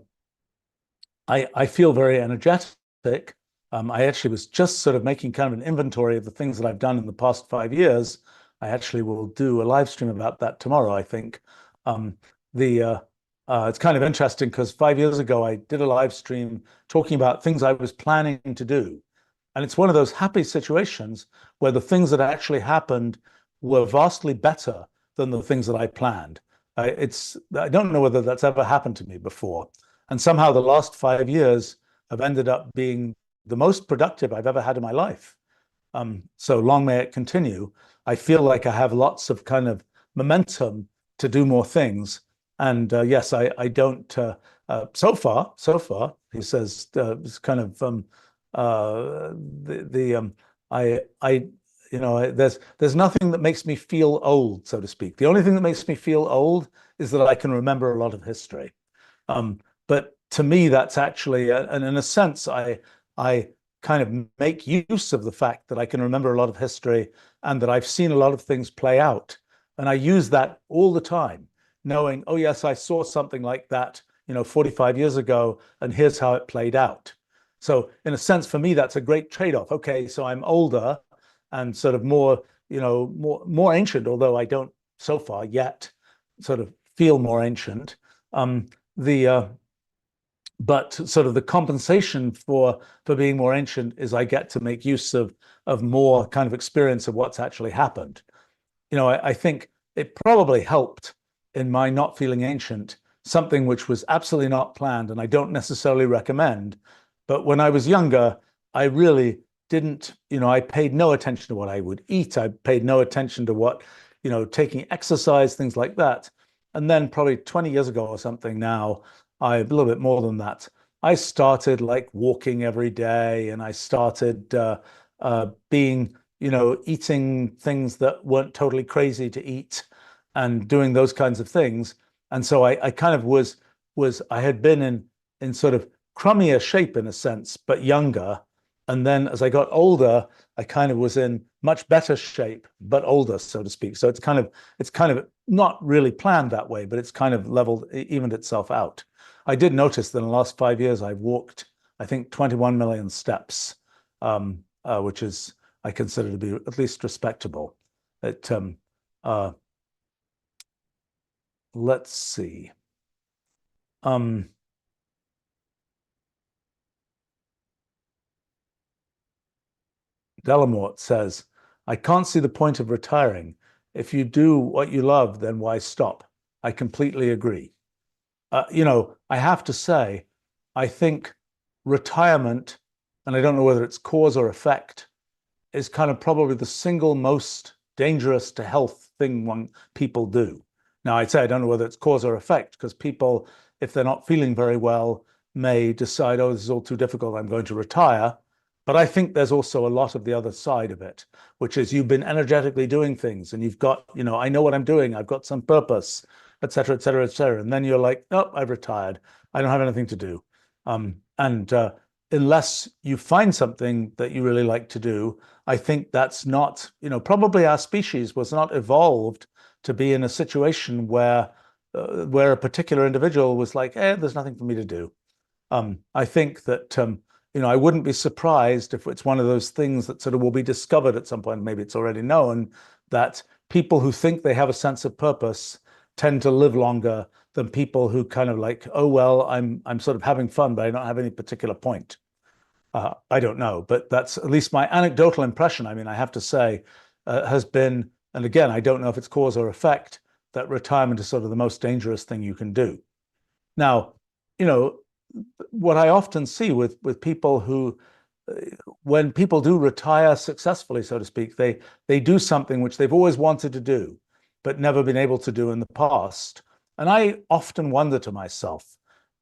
I feel very energetic. I actually was just sort of making kind of an inventory of the things that I've done in the past 5 years. I actually will do a live stream about that tomorrow, I think. Um, the It's kind of interesting because 5 years ago I did a live stream talking about things I was planning to do. And it's one of those happy situations where the things that actually happened were vastly better than the things that I planned. I don't know whether that's ever happened to me before. And somehow the last 5 years have ended up being the most productive I've ever had in my life. So long may it continue. I feel like I have lots of kind of momentum to do more things. And yes, I don't, so far, he says, it's kind of, there's nothing that makes me feel old, so to speak. The only thing that makes me feel old is that I can remember a lot of history. But to me, that's actually, and in a sense, I kind of make use of the fact that I can remember a lot of history and that I've seen a lot of things play out. And I use that all the time, knowing, oh, yes, I saw something like that, 45 years ago, and here's how it played out. So in a sense, for me, that's a great trade-off. Okay, so I'm older and sort of more more ancient, although I don't so far yet sort of feel more ancient. The But sort of the compensation for being more ancient is I get to make use of more kind of experience of what's actually happened. I think it probably helped in my not feeling ancient, something which was absolutely not planned and I don't necessarily recommend. But when I was younger, I really didn't, I paid no attention to what I would eat. I paid no attention to what, taking exercise, things like that. And then probably 20 years ago or something now, a little bit more than that, I started like walking every day and I started being eating things that weren't totally crazy to eat and doing those kinds of things. And so I kind of I had been in sort of crummier shape in a sense, but younger. And then as I got older, I kind of was in much better shape, but older, so to speak. So it's kind of not really planned that way, but it's kind of evened itself out. I did notice that in the last 5 years, I've walked, I think, 21 million steps, which is I consider to be at least respectable. It, let's see. Delamort says, I can't see the point of retiring. If you do what you love, then why stop? I completely agree. I have to say, I think retirement, and I don't know whether it's cause or effect, is kind of probably the single most dangerous to health thing people do. Now, I'd say I don't know whether it's cause or effect, because people, if they're not feeling very well, may decide, oh, this is all too difficult, I'm going to retire. But I think there's also a lot of the other side of it, which is you've been energetically doing things and you've got, I know what I'm doing, I've got some purpose, et cetera, et cetera, et cetera. And then you're like, oh, I've retired. I don't have anything to do. And unless you find something that you really like to do, I think that's not, probably our species was not evolved to be in a situation where a particular individual was like, there's nothing for me to do. I think that, I wouldn't be surprised if it's one of those things that sort of will be discovered at some point, maybe it's already known, that people who think they have a sense of purpose tend to live longer than people who kind of like, oh, well, I'm sort of having fun, but I don't have any particular point. I don't know, but that's at least my anecdotal impression. I mean, I have to say, has been, and again, I don't know if it's cause or effect, that retirement is sort of the most dangerous thing you can do. Now, what I often see with people who, when people do retire successfully, so to speak, they do something which they've always wanted to do, but never been able to do in the past. And I often wonder to myself,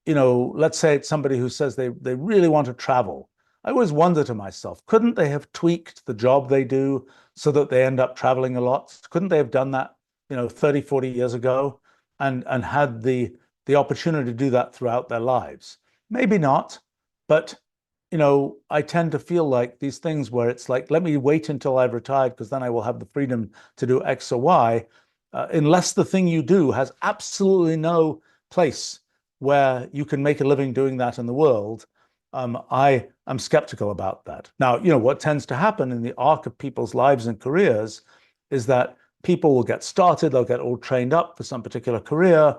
let's say it's somebody who says they really want to travel. I always wonder to myself, couldn't they have tweaked the job they do so that they end up traveling a lot? Couldn't they have done that, 30, 40 years ago and had the opportunity to do that throughout their lives? Maybe not, but I tend to feel like these things where it's like, let me wait until I've retired because then I will have the freedom to do X or Y, unless the thing you do has absolutely no place where you can make a living doing that in the world. I am skeptical about that. Now, what tends to happen in the arc of people's lives and careers is that people will get started, they'll get all trained up for some particular career,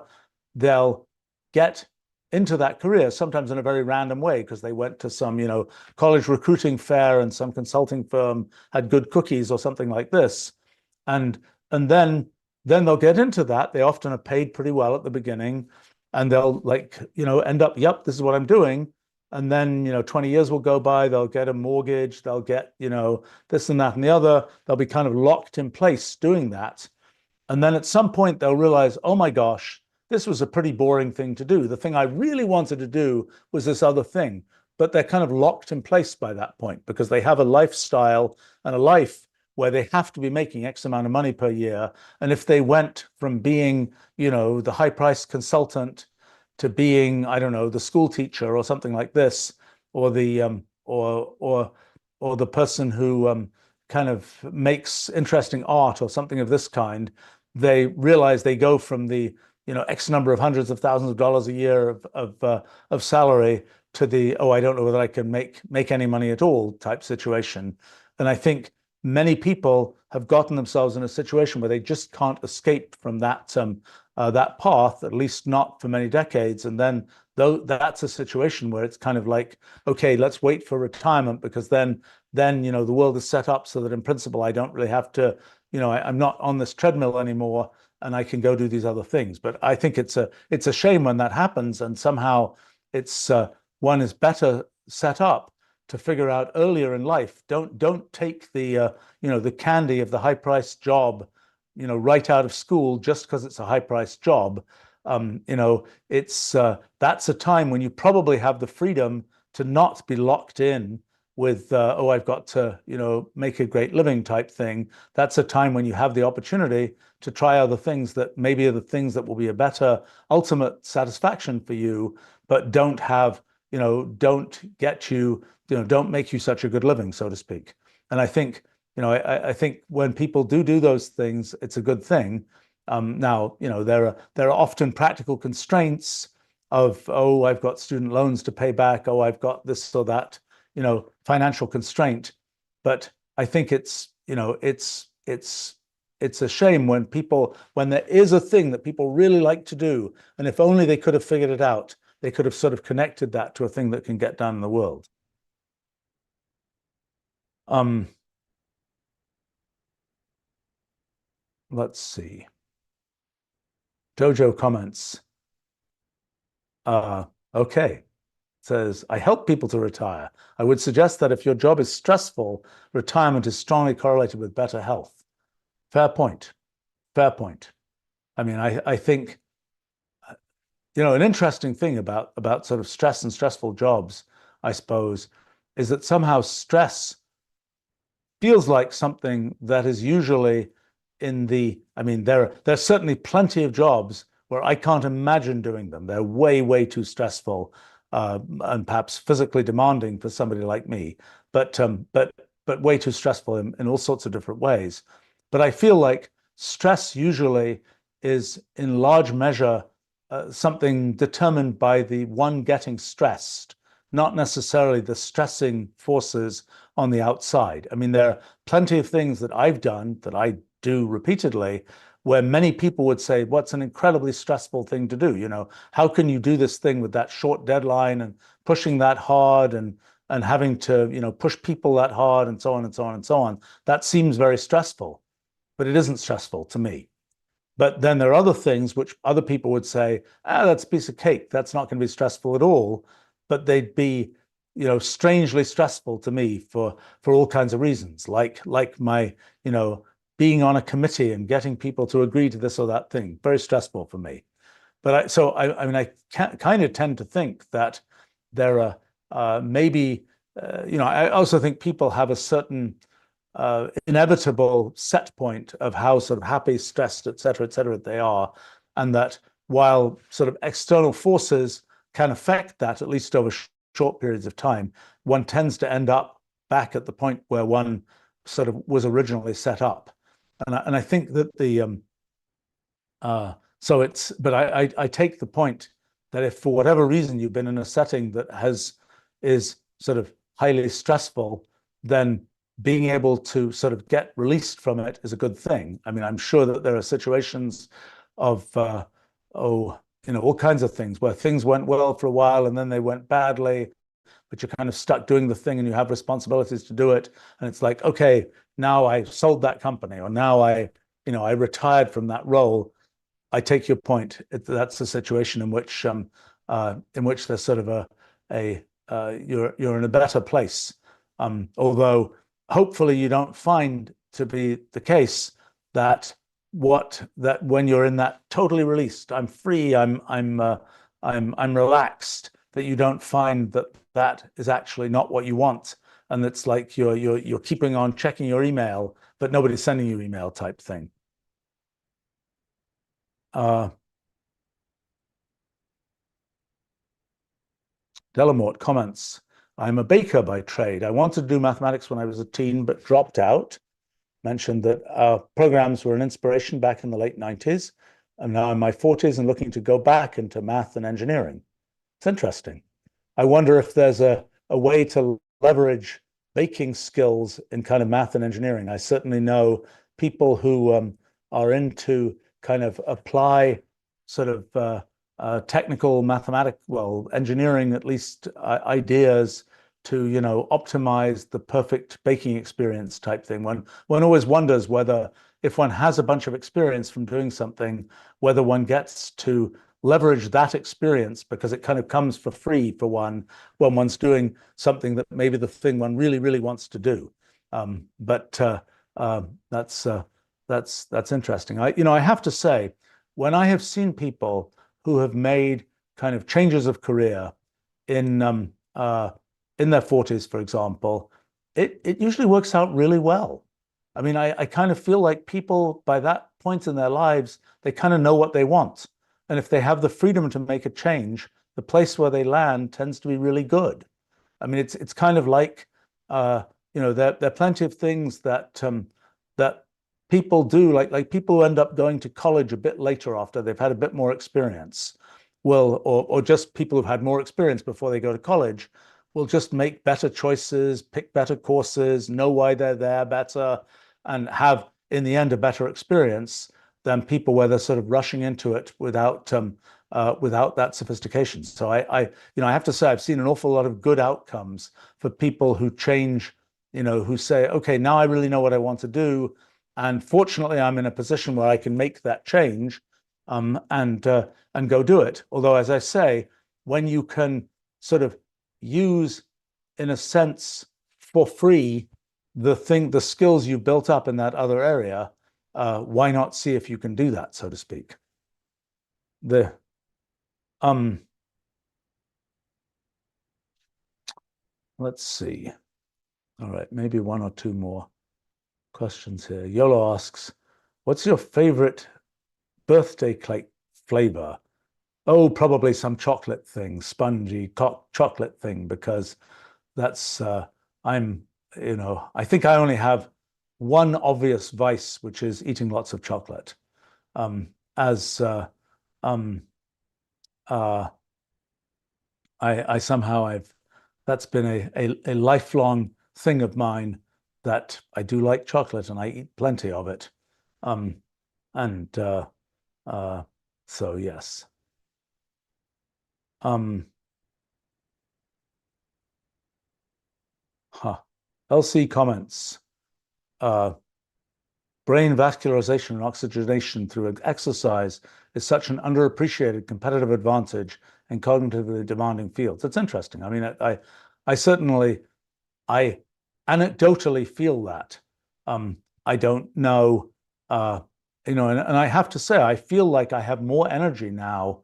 they'll get into that career, sometimes in a very random way, because they went to some, college recruiting fair and some consulting firm had good cookies or something like this. And then they'll get into that. They often are paid pretty well at the beginning and they'll end up, yep, this is what I'm doing. And then, 20 years will go by, they'll get a mortgage, they'll get, this and that and the other. They'll be kind of locked in place doing that. And then at some point they'll realize, oh my gosh, this was a pretty boring thing to do. The thing I really wanted to do was this other thing, but they're kind of locked in place by that point because they have a lifestyle and a life where they have to be making X amount of money per year. And if they went from being, the high-priced consultant to being, I don't know, the school teacher or something like this, or the or the person who kind of makes interesting art or something of this kind, they realize they go from the X number of hundreds of thousands of dollars a year of salary to the, oh, I don't know whether I can make any money at all type situation. And I think many people have gotten themselves in a situation where they just can't escape from that path, at least not for many decades. And then though that's a situation where it's kind of like, okay, let's wait for retirement, because then the world is set up so that in principle I don't really have to, I'm not on this treadmill anymore, and I can go do these other things. But I think it's a shame when that happens, and somehow it's one is better set up to figure out earlier in life. Don't take the candy of the high priced job, right out of school just because it's a high priced job. It's that's a time when you probably have the freedom to not be locked in with oh, I've got to make a great living type thing. That's a time when you have the opportunity to try other things that maybe are the things that will be a better ultimate satisfaction for you, but don't get you, don't make you such a good living, so to speak. And I think, I think when people do those things, it's a good thing. Now, there are often practical constraints of, oh, I've got student loans to pay back, oh, I've got this or that, financial constraint. But I think it's a shame when there is a thing that people really like to do, and if only they could have figured it out, they could have sort of connected that to a thing that can get done in the world. Let's see. Dojo comments. Okay. Says, I help people to retire. I would suggest that if your job is stressful, retirement is strongly correlated with better health. Fair point. Fair point. I mean, I think, an interesting thing about sort of stress and stressful jobs, I suppose, is that somehow stress feels like something that is usually I mean, there's certainly plenty of jobs where I can't imagine doing them. They're way too stressful, and perhaps physically demanding for somebody like me, but way too stressful in all sorts of different ways. But I feel like stress usually is in large measure something determined by the one getting stressed, not necessarily the stressing forces on the outside. I mean, there are plenty of things that I've done that I do repeatedly where many people would say, what's an incredibly stressful thing to do? How can you do this thing with that short deadline and pushing that hard and having to, push people that hard and so on and so on and so on? That seems very stressful, but it isn't stressful to me. But then there are other things which other people would say, that's a piece of cake. That's not going to be stressful at all. But they'd be, strangely stressful to me for all kinds of reasons, like my, being on a committee and getting people to agree to this or that thing. Very stressful for me. But I mean, I kind of tend to think that there are maybe, I also think people have a certain inevitable set point of how sort of happy, stressed, et cetera, they are. And that while sort of external forces can affect that, at least over short periods of time, one tends to end up back at the point where one sort of was originally set up. And I think that but I take the point that if for whatever reason you've been in a setting that is sort of highly stressful, then being able to sort of get released from it is a good thing. I mean, I'm sure that there are situations of all kinds of things where things went well for a while and then they went badly, but you're kind of stuck doing the thing and you have responsibilities to do it. And it's like, okay, now I sold that company, or now I retired from that role. I take your point. That's a situation in which there's sort of you're in a better place. Although hopefully you don't find to be the case that when you're in that totally released, I'm free, I'm relaxed, that you don't find that is actually not what you want, and it's like you're keeping on checking your email, but nobody's sending you email type thing. Delamort comments, I'm a baker by trade. I wanted to do mathematics when I was a teen, but dropped out. Mentioned that our programs were an inspiration back in the late 90s. I'm now in my 40s and looking to go back into math and engineering. It's interesting. I wonder if there's a way to leverage baking skills in kind of math and engineering. I certainly know people who are into kind of apply sort of technical mathematics, well, engineering at least ideas to, you know, optimize the perfect baking experience type thing. One always wonders whether if one has a bunch of experience from doing something, whether one gets to leverage that experience because it kind of comes for free for one when one's doing something that maybe the thing one really, really wants to do. But that's interesting. I have to say, when I have seen people who have made kind of changes of career in in their 40s, for example, it usually works out really well. I mean, I kind of feel like people by that point in their lives, they kind of know what they want. And if they have the freedom to make a change, the place where they land tends to be really good. I mean, it's kind of like there are plenty of things that people do, like people who end up going to college a bit later after they've had a bit more experience, will or just people who've had more experience before they go to college will just make better choices, pick better courses, know why they're there better, and have in the end a better experience than people where they're sort of rushing into it without that sophistication. So I have to say I've seen an awful lot of good outcomes for people who change, who say, okay, now I really know what I want to do, and fortunately I'm in a position where I can make that change, and go do it. Although, as I say, when you can sort of use, in a sense, for free the skills you built up in that other area, why not see if you can do that, so to speak? The um let's see. All right, maybe one or two more questions here. Yolo asks, what's your favorite birthday cake flavor? Oh, probably some chocolate thing, spongy chocolate thing, because that's I think I only have one obvious vice, which is eating lots of chocolate. As um, uh, I somehow that's been a lifelong thing of mine, that I do like chocolate and I eat plenty of it. Um, and uh, so yes. Um, huh. LC comments. Uh, Brain vascularization and oxygenation through exercise is such an underappreciated competitive advantage in cognitively demanding fields. It's interesting. I mean, I certainly, I anecdotally feel that. I don't know, and I have to say, I feel like I have more energy now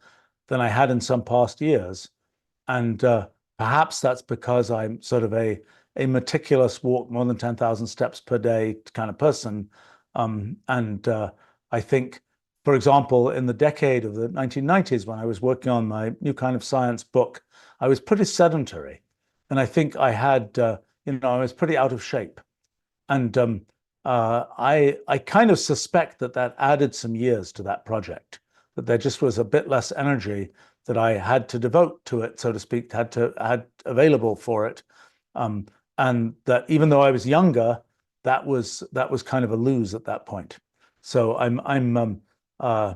than I had in some past years. And perhaps that's because I'm sort of a meticulous walk more than 10,000 steps per day kind of person. And I think, for example, in the decade of the 1990s, when I was working on my new kind of science book, I was pretty sedentary. And I think I had, I was pretty out of shape. And I kind of suspect that added some years to that project, that there just was a bit less energy that I had to devote to it, so to speak, had available for it, um, and that even though I was younger, that was kind of a lose at that point. So uh,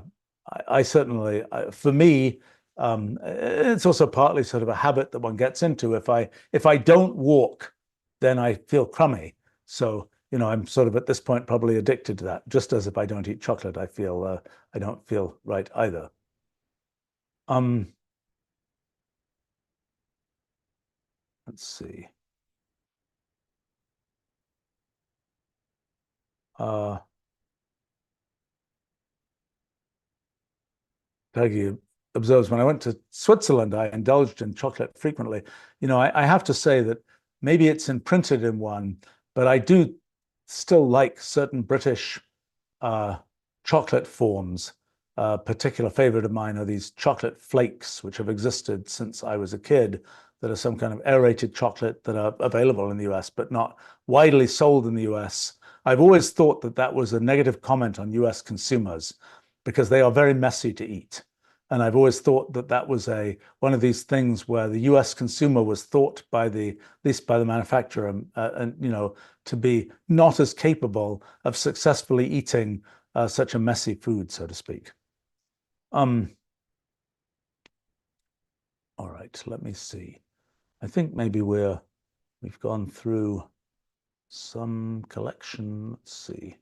I certainly, for me, it's also partly sort of a habit that one gets into. If I don't walk, then I feel crummy. So, I'm sort of at this point probably addicted to that. Just as if I don't eat chocolate, I don't feel right either. Um, let's see. Uh, Peggy observes, when I went to Switzerland, I indulged in chocolate frequently. I have to say that maybe it's imprinted in one, but I do still like certain British uh, chocolate forms. A particular favorite of mine are these chocolate flakes, which have existed since I was a kid, that are some kind of aerated chocolate that are available in the US, but not widely sold in the US. I've always thought that was a negative comment on US consumers because they are very messy to eat. And I've always thought that that was one of these things where the US consumer was thought by at least by the manufacturer, and to be not as capable of successfully eating such a messy food, so to speak. All right, let me see. I think maybe we've gone through some collection. Let's see.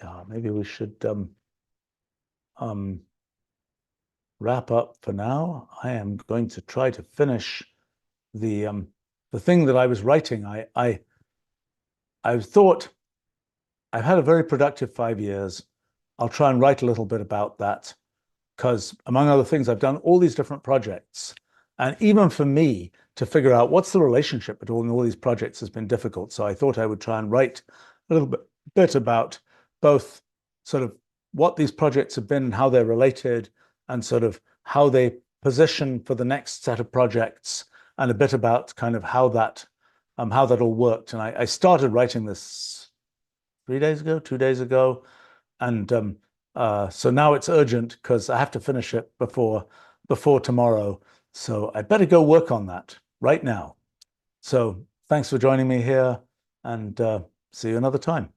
Yeah, maybe we should wrap up for now. I am going to try to finish the thing that I was writing. I thought I've had a very productive 5 years. I'll try and write a little bit about that because, among other things, I've done all these different projects. And even for me to figure out what's the relationship between all these projects has been difficult. So I thought I would try and write a little bit about both sort of what these projects have been and how they're related, and sort of how they position for the next set of projects, and a bit about kind of how that all worked. And I started writing this 3 days ago, 2 days ago, and so now it's urgent because I have to finish it before tomorrow. So I better go work on that right now. So thanks for joining me here, and see you another time.